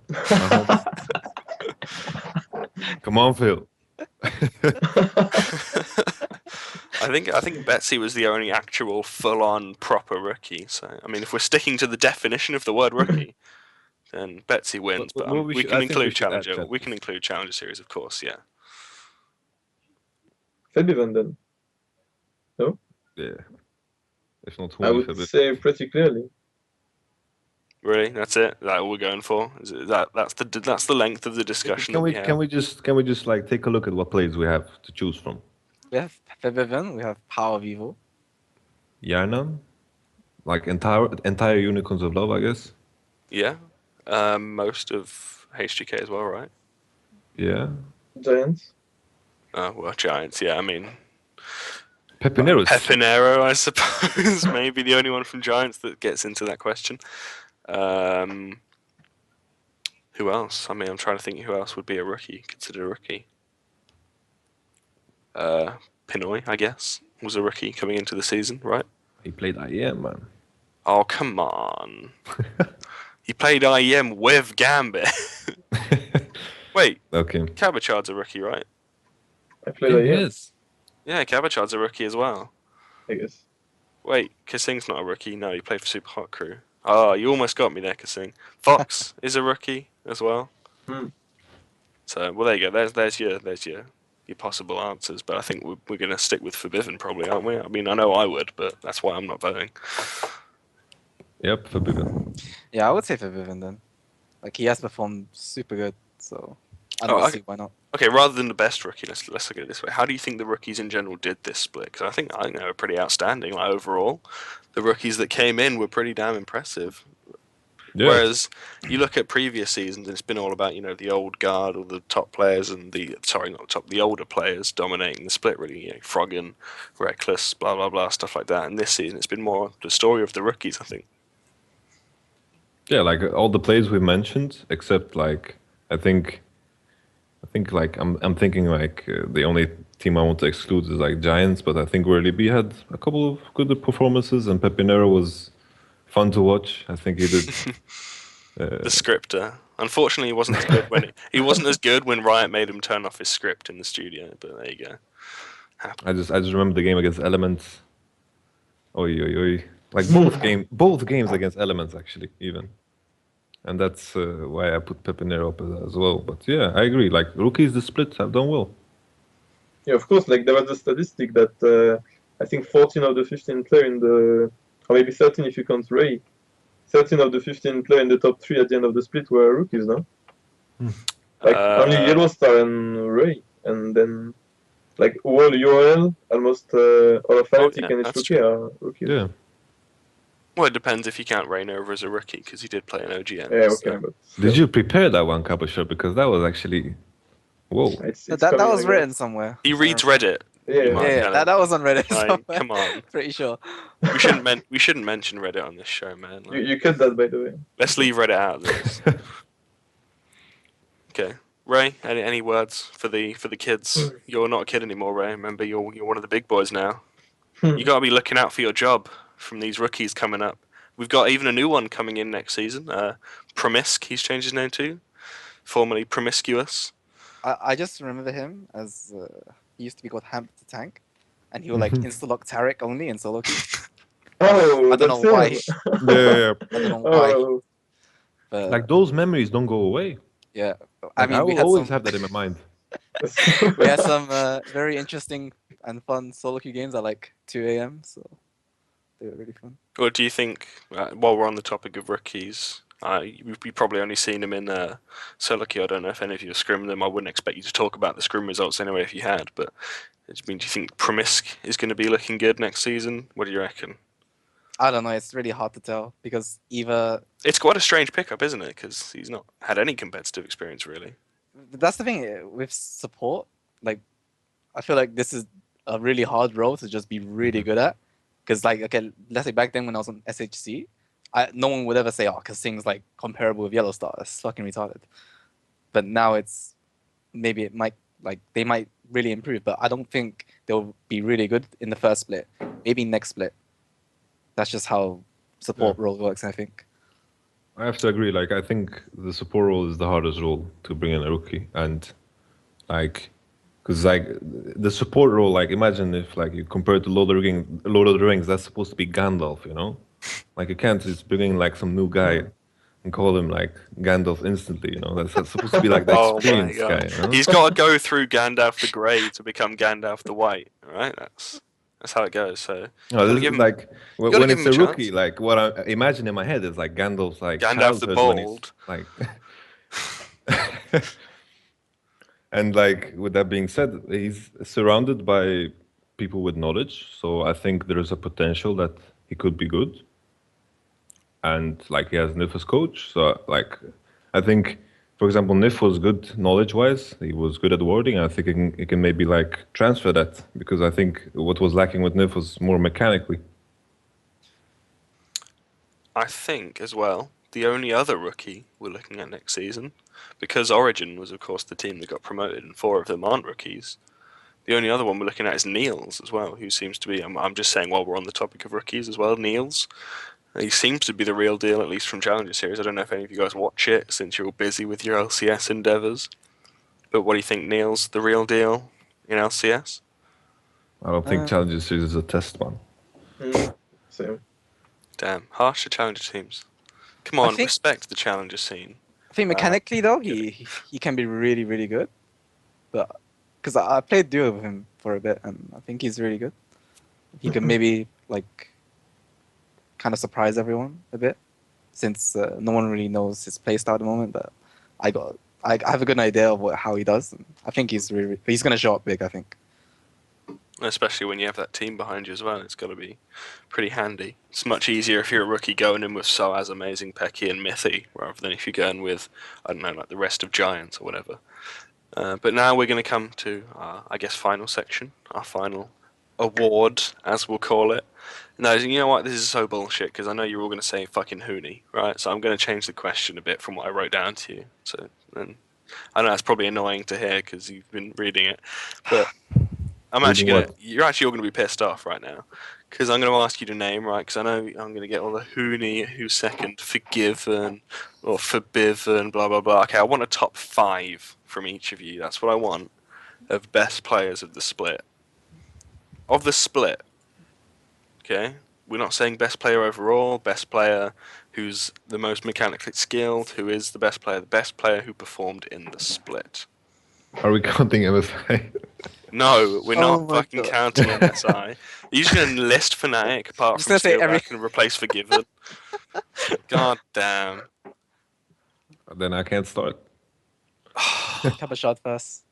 Come on, Phil. I think Betsy was the only actual full-on proper rookie. So I mean, if we're sticking to the definition of the word rookie, then Betsy wins. But Well, we can include add challenger. We challenger. can include challenger series, of course. Yeah. Febiven then. Yeah. If not, I would say pretty clearly. Really, that's it. That's all we're going for. Is it that's the length of the discussion. Can we just like take a look at what players we have to choose from? We have Febiven, we have Power of Evil. Yarnan, like entire Unicorns of Love, I guess. Yeah. Most of H2K as well, right? Yeah. Giants. Well, Giants. Yeah, I mean, Pepinero. Pepinero, I suppose, maybe the only one from Giants that gets into that question. Who else? I mean, I'm trying to think who else would be a rookie, considered a rookie. Pinoy, I guess, was a rookie coming into the season, right? He played IEM, man. Oh, come on. He played IEM with Gambit. Wait, Okay. Cabochard's a rookie, right? I played that, yeah, Yes. Yeah, Cabochard's a rookie as well. I guess. Wait, kaSing's not a rookie. No, he played for Super Hot Crew. Oh, you almost got me there, kaSing. Fox is a rookie as well. Hmm. So, well, there you go. There's your possible answers. But I think we're going to stick with Forbidden, probably, aren't we? I mean, I know I would, but that's why I'm not voting. Yep, Forbidden. Yeah, I would say for Vivian then. Like he has performed super good, so I don't okay. see why not. Okay, rather than the best rookie, let's look at it this way. How do you think the rookies in general did this split? Because I think they were pretty outstanding. Like overall, the rookies that came in were pretty damn impressive. Yeah. Whereas you look at previous seasons, and it's been all about the old guard or the top players and the older players dominating the split. Really, Froggen, Reckless, blah blah blah, stuff like that. And this season, it's been more the story of the rookies, I think. Yeah, like all the players we mentioned, except like I think like I'm thinking like the only team I want to exclude is like Giants, but I think Whirly B had a couple of good performances, and Pepinero was fun to watch. I think he did. The scripter. Unfortunately, he wasn't as good when Riot made him turn off his script in the studio. But there you go. I just remember the game against Elements. Oi oi oi! Like both games against Elements actually even, and that's why I put Pepinero up as well. But yeah, I agree. Like rookies, the splits have done well. Yeah, of course. Like there was a statistic that I think 14 of the 15 players in the, or maybe 13 if you count Ray, 13 of the 15 players in the top 3 at the end of the split were rookies, no? Like only Yellow Star and Ray, and then like all URL, almost all of Fnatic and H2K are rookies. Yeah. Well, it depends if you count Reignover as a rookie because he did play an OGN. Yeah, okay. So. But Did you prepare that one, Cabochard? Because that was actually, whoa. it's That coming, was I written guess. somewhere. He reads Reddit. Yeah, Yeah, that was on Reddit. Like, somewhere. come on. Pretty sure. We shouldn't mention Reddit on this show, man. Like, You cut that, by the way. let's leave Reddit out of this. Okay, Ray. Any words for the kids? You're not a kid anymore, Ray. Remember, you're one of the big boys now. You got to be looking out for your job from these rookies coming up. We've got even a new one coming in next season. Promisc, he's changed his name to, formerly Promiscuous. I just remember him as he used to be called Hamp the Tank, and he would like insta-lock Tarek only in solo queue. Oh, I don't know that's why. it. Yeah. I don't know why. Oh, But Like those memories don't go away. yeah, I I mean, we will had always some, have that in my mind. we had some very interesting and fun solo queue games at like 2 a.m. So they were really fun. Or do you think, while we're on the topic of rookies, you've probably only seen them in solo queue. I don't know if any of you have scrimmed them. I wouldn't expect you to talk about the scrim results anyway if you had. But do you think Promisc is going to be looking good next season? What do you reckon? I don't know. It's really hard to tell because either It's quite a strange pickup, isn't it? Because he's not had any competitive experience really. that's the thing with support. Like, I feel like this is a really hard role to just be really good at. Because like, okay, let's say back then when I was on SHC, no one would ever say, oh, kaSing's like comparable with Yellow Star. That's fucking retarded. But now it's maybe they might really improve, but I don't think they'll be really good in the first split. Maybe next split. That's just how support role works, I think. I have to agree. Like, I think the support role is the hardest role to bring in a rookie, and like, because like the support role, like, imagine if like you compare it to Lord of the Rings, that's supposed to be Gandalf, you know? Like, you can't just bring in like some new guy and call him like Gandalf instantly, you know? That's supposed to be like the Oh my experienced god! guy. You know? He's got to go through Gandalf the Grey to become Gandalf the White, right? That's how it goes. So No, this give is him- like gotta when give it's him a a rookie. chance. Like what I imagine in my head is like Gandalf's like Gandalf the childhood when he's, Bold. like. And like with that being said, he's surrounded by people with knowledge, so I think there is a potential that he could be good. And like he has Nifus coach, so like I think for example, Nif was good knowledge-wise. He was good at wording. I think it can maybe like transfer that, because I think what was lacking with Nif was more mechanically. I think as well, the only other rookie we're looking at next season, because Origin was of course the team that got promoted and 4 of them aren't rookies. The only other one we're looking at is Niels as well, who seems to be, I'm just saying while we're on the topic of rookies as well, Niels. He seems to be the real deal, at least from Challenger Series. I don't know if any of you guys watch it, since you're all busy with your LCS endeavours. But what do you think, Niels, the real deal in LCS? I don't think Challenger Series is a test one. Same. Damn, harsh to Challenger teams. Come on, respect the Challenger scene. I think mechanically though, he can be really, really good. But because I played duo with him for a bit, and I think he's really good. He can maybe like kind of surprise everyone a bit, since no one really knows his playstyle at the moment. But I have a good idea of how he does. And I think he's gonna show up big, I think. Especially when you have that team behind you as well, it's got to be pretty handy. It's much easier if you're a rookie going in with Soaz, Amazing, Pecky, and Mithy, rather than if you're going with, I don't know, like the rest of Giants or whatever. But now we're going to come to our, I guess, final section, our final award, as we'll call it. No, you know what? This is so bullshit, because I know you're all going to say fucking Hooney, right? So I'm going to change the question a bit from what I wrote down to you. So then, I know that's probably annoying to hear because you've been reading it, but I'm actually going to, you're actually all going to be pissed off right now, because I'm going to ask you to name, right? Because I know I'm going to get all the Hooney, who's second, Forgiven, or Forbiven, blah, blah, blah. Okay, I want a top 5 from each of you. That's what I want, of best players of the split. Of the split, okay? We're not saying best player overall, best player who's the most mechanically skilled, who is the best player who performed in the split. Are we counting MSI? No, we're not fucking God. counting MSI. You're just going to list Fnatic apart from Steelback and replace Forgiven. God damn. Then I can't start. Cabochard first.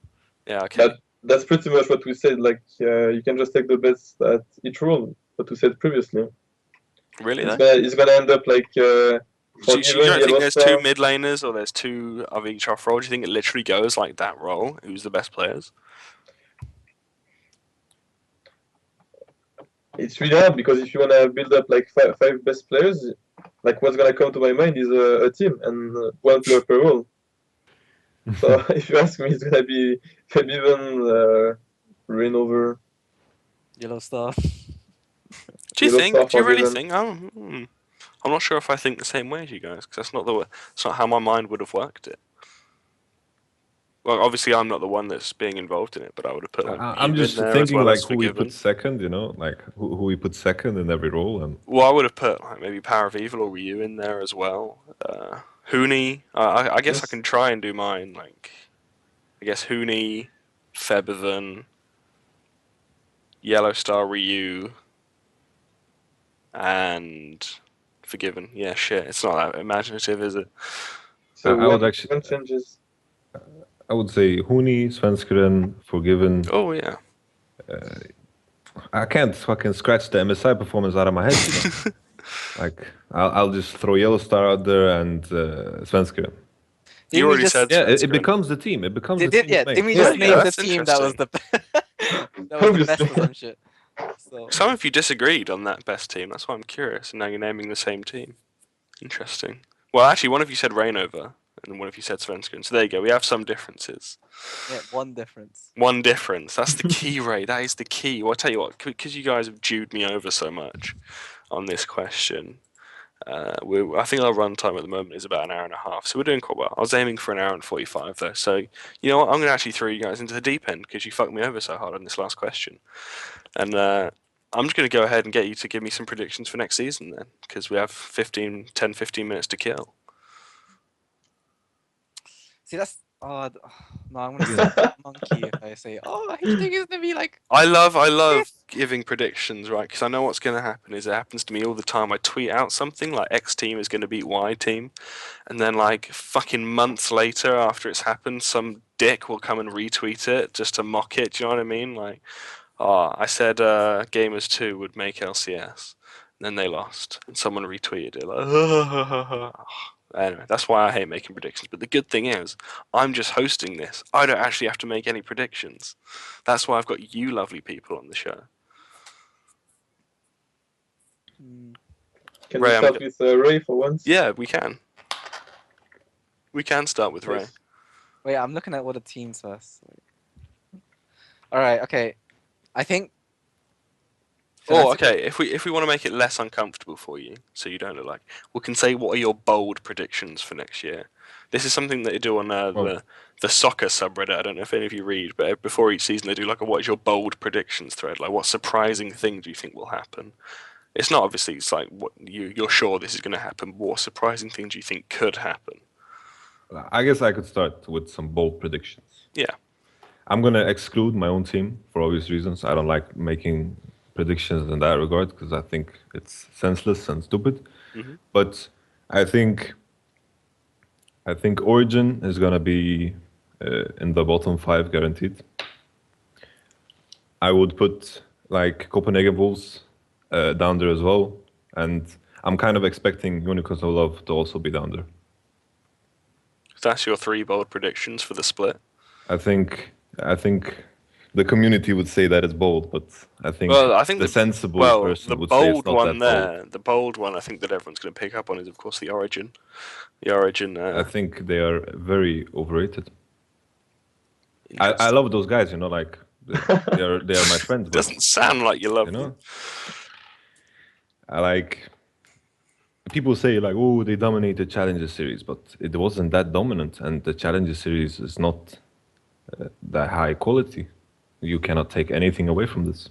Yeah, okay. That's pretty much what we said. Like, you can just take the best at each role. What we said previously. Really? It's gonna end up like. So you don't think there's 2 mid laners or there's 2 of each off role? Do you think it literally goes like that role? Who's the best players? It's really hard, because if you wanna build up like five best players, like what's gonna come to my mind is a team and 1 player per role. So if you ask me, it's gonna be Forgiven, Rainover, Yellow Star. Do you really think? I'm not sure if I think the same way as you guys, because that's not how my mind would have worked it. Well, obviously I'm not the one that's being involved in it, but I would have put like I'm you just in there thinking as well like as who we Forgiven. put second, you know, like who we put second in every role. And Well, I would have put like maybe Power of Evil or Ryu in there as well. Hooney, I guess I can try and do mine. Like, I guess Hooney, Febiven, Yellow Star, Ryu, and Forgiven. Yeah, shit, it's not that imaginative, is it? So I would one actually, changes. I would say Hooney, Svenskeren, Forgiven. Oh yeah. I can't fucking scratch the MSI performance out of my head. You know? Like I'll just throw Yellow Star out there and Svenskeren. You already said Yeah, it Svenskeren. becomes the team. It becomes the team. Didn't we Yeah, just name the that's team that was the best or some shit? So Some of you disagreed on that best team. That's why I'm curious. And now you're naming the same team. Interesting. Well, actually, one of you said Rainover, and one of you said Svenskeren. So there you go. We have some differences. yeah, one difference. One difference. That's the key, Ray. That is the key. Well, I'll tell you what, because you guys have jewed me over so much on this question, I think our run time at the moment is about an hour and a half, so we're doing quite well. I was aiming for an hour and 45 though, so you know what? I'm going to actually throw you guys into the deep end because you fucked me over so hard on this last question. And I'm just going to go ahead and get you to give me some predictions for next season then, because we have 15 minutes to kill. See, that's no, I'm gonna sound monkey if I say, I think it's gonna be like. I love giving predictions, right? Because I know what's going to happen is it happens to me all the time. I tweet out something like X team is going to beat Y team, and then like fucking months later after it's happened, some dick will come and retweet it just to mock it. Do you know what I mean? Like, I said Gamers 2 would make LCS, and then they lost, and someone retweeted it like, Anyway, that's why I hate making predictions. But the good thing is, I'm just hosting this. I don't actually have to make any predictions. That's why I've got you lovely people on the show. Can Ray, we I'm start with Ray for once? Yeah, we can. We can start with Ray. Yes. Wait, I'm looking at all the teams first. All right, okay. I think. Oh, Fnatic- okay. If we want to make it less uncomfortable for you, so you don't look like, we can say what are your bold predictions for next year. This is something that they do on the soccer subreddit. I don't know if any of you read, but before each season they do like a what is your bold predictions thread. Like what surprising thing do you think will happen? It's not obviously. It's like what you're sure this is going to happen. What surprising thing do you think could happen? I guess I could start with some bold predictions. Yeah. I'm gonna exclude my own team for obvious reasons. I don't like making predictions in that regard because I think it's senseless and stupid. Mm-hmm. But I think Origin is gonna be in the bottom 5 guaranteed. I would put like Copenhagen Wolves down there as well, and I'm kind of expecting Unicorns of Love to also be down there. That's your 3 bold predictions for the split. I think the community would say that it's bold, but I think the sensible person would say it's not that bold. The bold one I think that everyone's going to pick up on is of course the Origin. The Origin. I think they are very overrated. I love those guys, you know, like they are my friends. Doesn't sound like you love you know? them. I like. People say like, oh, they dominated Challenger Series, but it wasn't that dominant, and the Challenger Series is not that high quality. You cannot take anything away from this.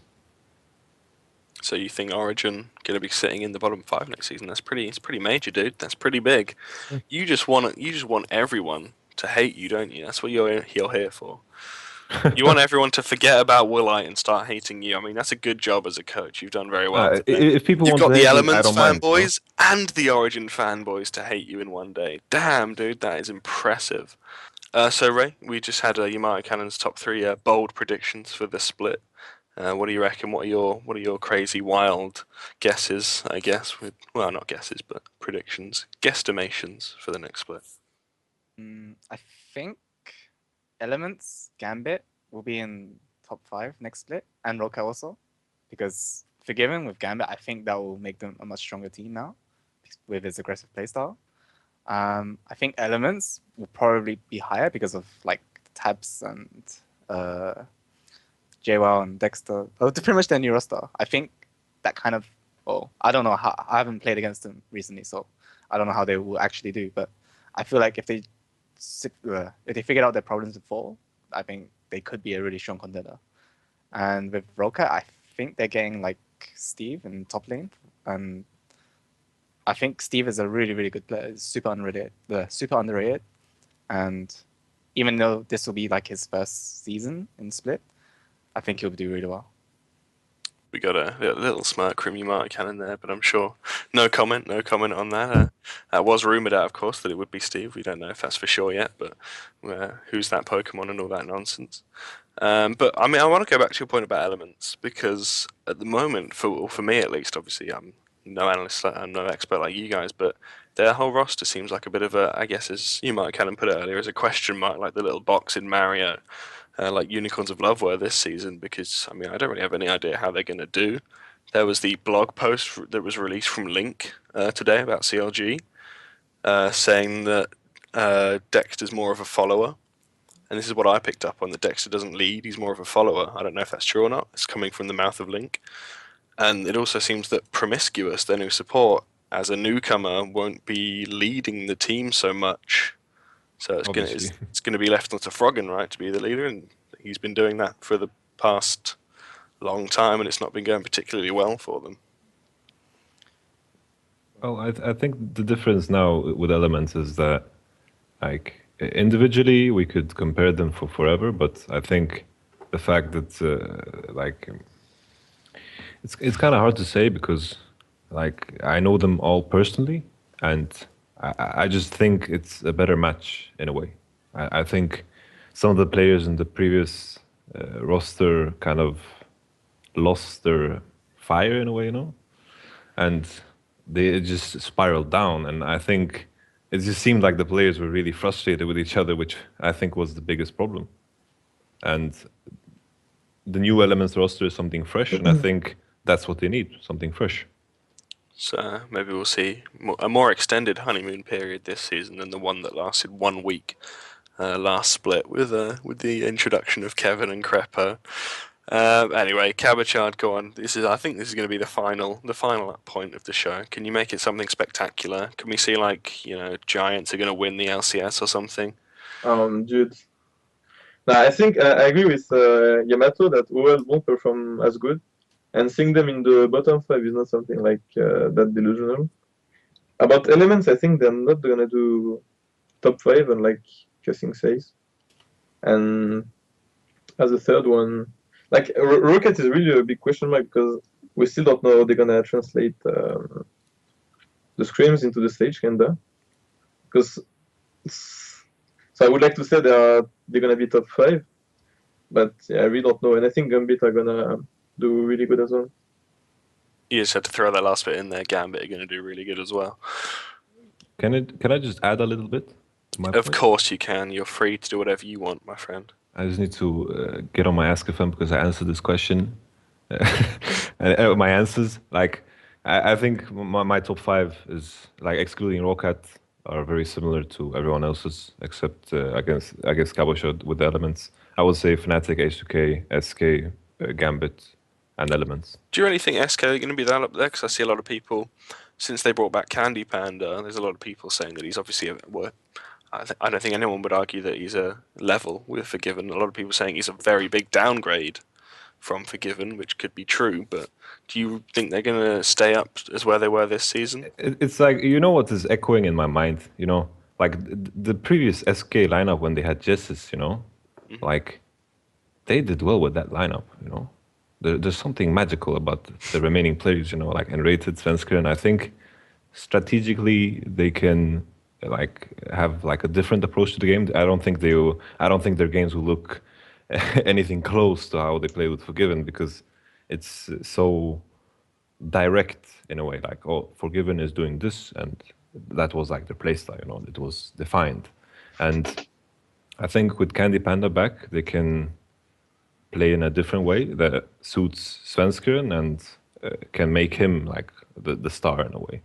So you think Origin going to be sitting in the bottom 5 next season? It's pretty major, dude. That's pretty big. Yeah. You just want everyone to hate you, don't you? That's what you're here for. You want everyone to forget about Willite and start hating you. I mean, that's a good job as a coach. You've done very well. If people You've want got to the hate me, Elements I don't mind, fanboys and the Origin fanboys to hate you in one day. Damn, dude, that is impressive. So Ray, we just had YamatoCannon's top 3 bold predictions for the split. What do you reckon? What are your crazy, wild guesses? I guess well, not guesses, but predictions, guesstimations for the next split. I think Elements, Gambit will be in top 5 next split, and ROC also, because Forgiven with Gambit, I think that will make them a much stronger team now with his aggressive playstyle. I think Elements will probably be higher because of like Tabs and JWoww and Dexter. Oh, pretty much their new roster. I think that kind of. Well, I don't know how. I haven't played against them recently, so I don't know how they will actually do. But I feel like if they figured out their problems before, I think they could be a really strong contender. And with Roka, I think they're getting like Steve in top lane, and I think Steve is a really, really good player. He's super underrated. And even though this will be like his first season in Split, I think he'll do really well. We got a little smirk from YamatoCannon there, but I'm sure no comment on that. That was rumored out, of course, that it would be Steve. We don't know if that's for sure yet, but who's that Pokemon and all that nonsense. But I mean, I want to go back to your point about Elements, because at the moment, for me at least, obviously I'm no analyst, I'm no expert like you guys, but their whole roster seems like a bit of a, I guess as YamatoCannon put it earlier, as a question mark, like the little box in Mario. Like Unicorns of Love were this season, because I mean I don't really have any idea how they're going to do. There was the blog post that was released from Link today about CLG, saying that Dexter's more of a follower, and this is what I picked up on, that Dexter doesn't lead, he's more of a follower. I don't know if that's true or not. It's coming from the mouth of Link, and it also seems that Promiscuous, their new support, as a newcomer, won't be leading the team so much. So it's going to be left to Froggen, right, to be the leader, and he's been doing that for the past long time, and it's not been going particularly well for them. Well, I think the difference now with Elements is that, like, individually we could compare them for forever, but I think the fact that, like, it's kind of hard to say because, like, I know them all personally, and I just think it's a better match in a way. I think some of the players in the previous roster kind of lost their fire in a way, you know, and they just spiraled down. And I think it just seemed like the players were really frustrated with each other, which I think was the biggest problem. And the new Elements roster is something fresh, and I think that's what they need, something fresh. So maybe we'll see a more extended honeymoon period this season than the one that lasted 1 week last split with the introduction of Kevin and Crepo. Anyway, Cabochard, go on. I think this is going to be the final point of the show. Can you make it something spectacular? Can we see Giants are going to win the LCS or something? Dude. Now, I think I agree with Yamato that OL won't perform as good, and seeing them in the bottom 5 is not something like that delusional. About Elements, I think they're not gonna do top 5, unlike kaSing says. And as a third one, like Rocket is really a big question mark because we still don't know how they're gonna translate the scrims into the stage, kinda. Because so I would like to say they're gonna be top 5, but yeah, I really don't know. And I think Gambit are gonna do really good as well. You just had to throw that last bit in there. Gambit are going to do really good as well. Can I just add a little bit to my Of point? course you can. You're free to do whatever you want, my friend. I just need to get on my Ask FM because I answered this question. My answers, like, I think my top 5 is, like, excluding Rocket, are very similar to everyone else's, except I guess Cabochard with the Elements. I would say Fnatic, H2K, SK, Gambit, and Elements. Do you really think SK are going to be that up there? Because I see a lot of people, since they brought back Candy Panda, there's a lot of people saying that he's obviously I don't think anyone would argue that he's a level with Forgiven. A lot of people saying he's a very big downgrade from Forgiven, which could be true, but do you think they're going to stay up as where they were this season? It's like, you know what is echoing in my mind, like the previous SK lineup when they had Jessis, like they did well with that lineup, There's something magical about the remaining players, like Enrated, Svensker, and I think strategically they can like have like a different approach to the game. I don't think their games will look anything close to how they play with Forgiven because it's so direct in a way. Like, oh, Forgiven is doing this, and that was like their playstyle. It was defined. And I think with Candy Panda back, they can play in a different way that suits Svenskeren and can make him like the star in a way.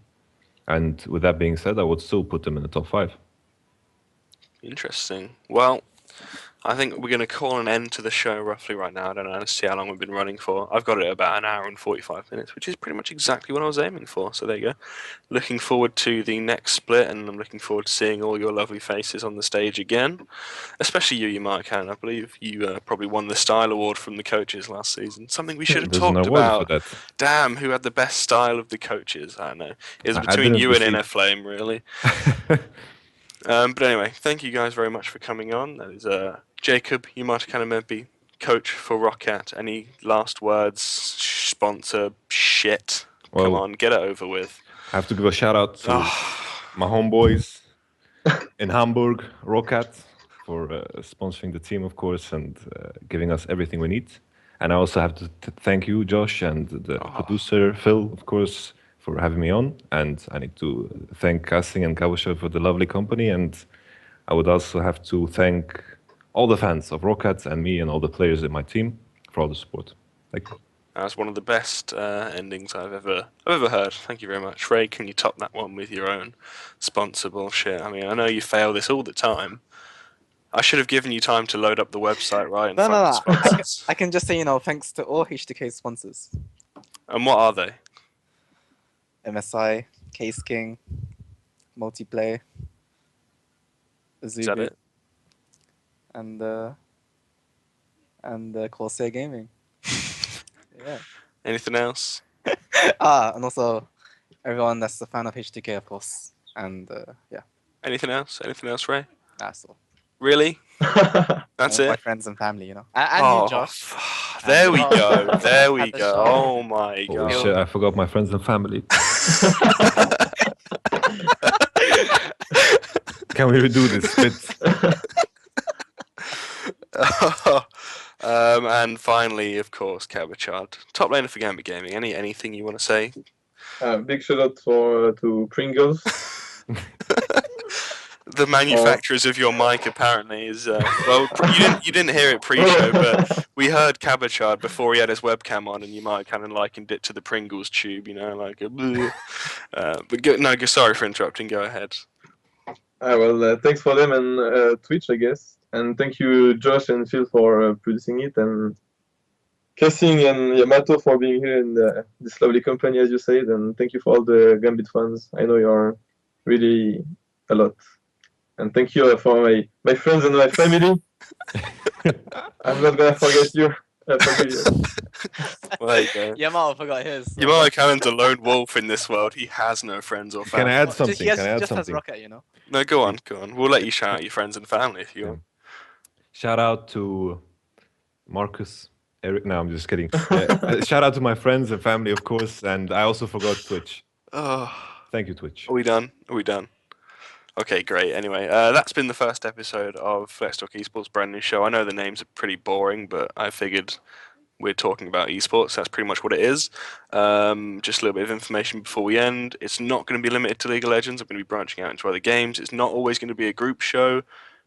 And with that being said, I would still put them in the top 5. Interesting. Well, I think we're going to call an end to the show roughly right now. I don't know. Let's see how long we've been running for. I've got it about an hour and 45 minutes, which is pretty much exactly what I was aiming for. So there you go. Looking forward to the next split, and I'm looking forward to seeing all your lovely faces on the stage again. Especially you, YamatoCannon. I believe you probably won the Style Award from the coaches last season. Something we should have There's an talked award about. for that. Damn, who had the best style of the coaches? I don't know. It was I between didn't you and receive- NFlame, really. But anyway, thank you guys very much for coming on. That is Jacob, YamatoCannon, coach for Rocket. Any last words? Sponsor shit. Come Well, on, get it over with. I have to give a shout out to my homeboys in Hamburg, Rocket, for sponsoring the team, of course, and giving us everything we need. And I also have to thank you, Josh, and the producer, Phil, of course, for having me on. And I need to thank kaSing and Cabochard for the lovely company. And I would also have to thank all the fans of Rocket and me and all the players in my team for all the support. Thank you. That's one of the best endings I've ever heard. Thank you very much. Ray, can you top that one with your own sponsor bullshit? I mean, I know you fail this all the time. I should have given you time to load up the website, right? And find the sponsors. I can just say, thanks to all H2K sponsors. And what are they? MSI, kaSing, Multiplay, Is that Azubi, it? and Corsair Gaming. Yeah. Anything else? And also everyone that's a fan of H2K, of course. And yeah, Anything else? Anything else, Ray? that's all. Really? That's All my it? friends and family, And you, Josh. There we go. There we At the go. show. Oh my Holy god. shit, I forgot my friends and family. Can we redo this bit? And finally, of course, Cabochard, top laner for Gambit Gaming. Anything you want to say? Big shout out to Pringles. The manufacturers of your mic apparently is well, you didn't hear it pre-show, but we heard Cabochard before he had his webcam on, and you might kind of likened it to the Pringles tube, you know, like a bleh. Sorry for interrupting. Go ahead. Well, thanks for them and Twitch, I guess, and thank you, Josh and Phil, for producing it, and kaSing and Yamato for being here in this lovely company, as you said, and thank you for all the Gambit fans. I know you are really a lot. And thank you for my friends and my family. I'm not gonna forget you. Forgive you. Well, there you go. Yamato forgot his. YamatoCannon's a lone wolf in this world. He has no friends or Can family. I add Just- something? He has, Can I add just has something? Rocket, you know. No, go on. We'll let you shout out your friends and family if you want. Shout out to Marcus, Eric. No, I'm just kidding. Shout out to my friends and family, of course, and I also forgot Twitch. Oh, Thank you, Twitch. are we done? Are we done? Okay, great. Anyway, that's been the first episode of Let's Talk Esports, brand new show. I know the names are pretty boring, but I figured we're talking about esports. That's pretty much what it is. Just a little bit of information before we end. It's not going to be limited to League of Legends. I'm going to be branching out into other games. It's not always going to be a group show.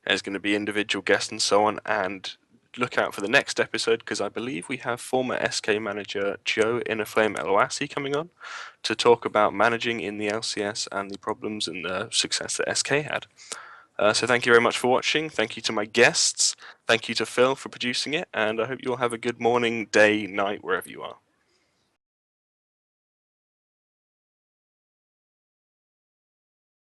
There's going to be individual guests and so on. And look out for the next episode, because I believe we have former SK manager Joe Innerflame Eloasi coming on to talk about managing in the LCS and the problems and the success that SK had. So thank you very much for watching. Thank you to my guests. Thank you to Phil for producing it. And I hope you all have a good morning, day, night, wherever you are.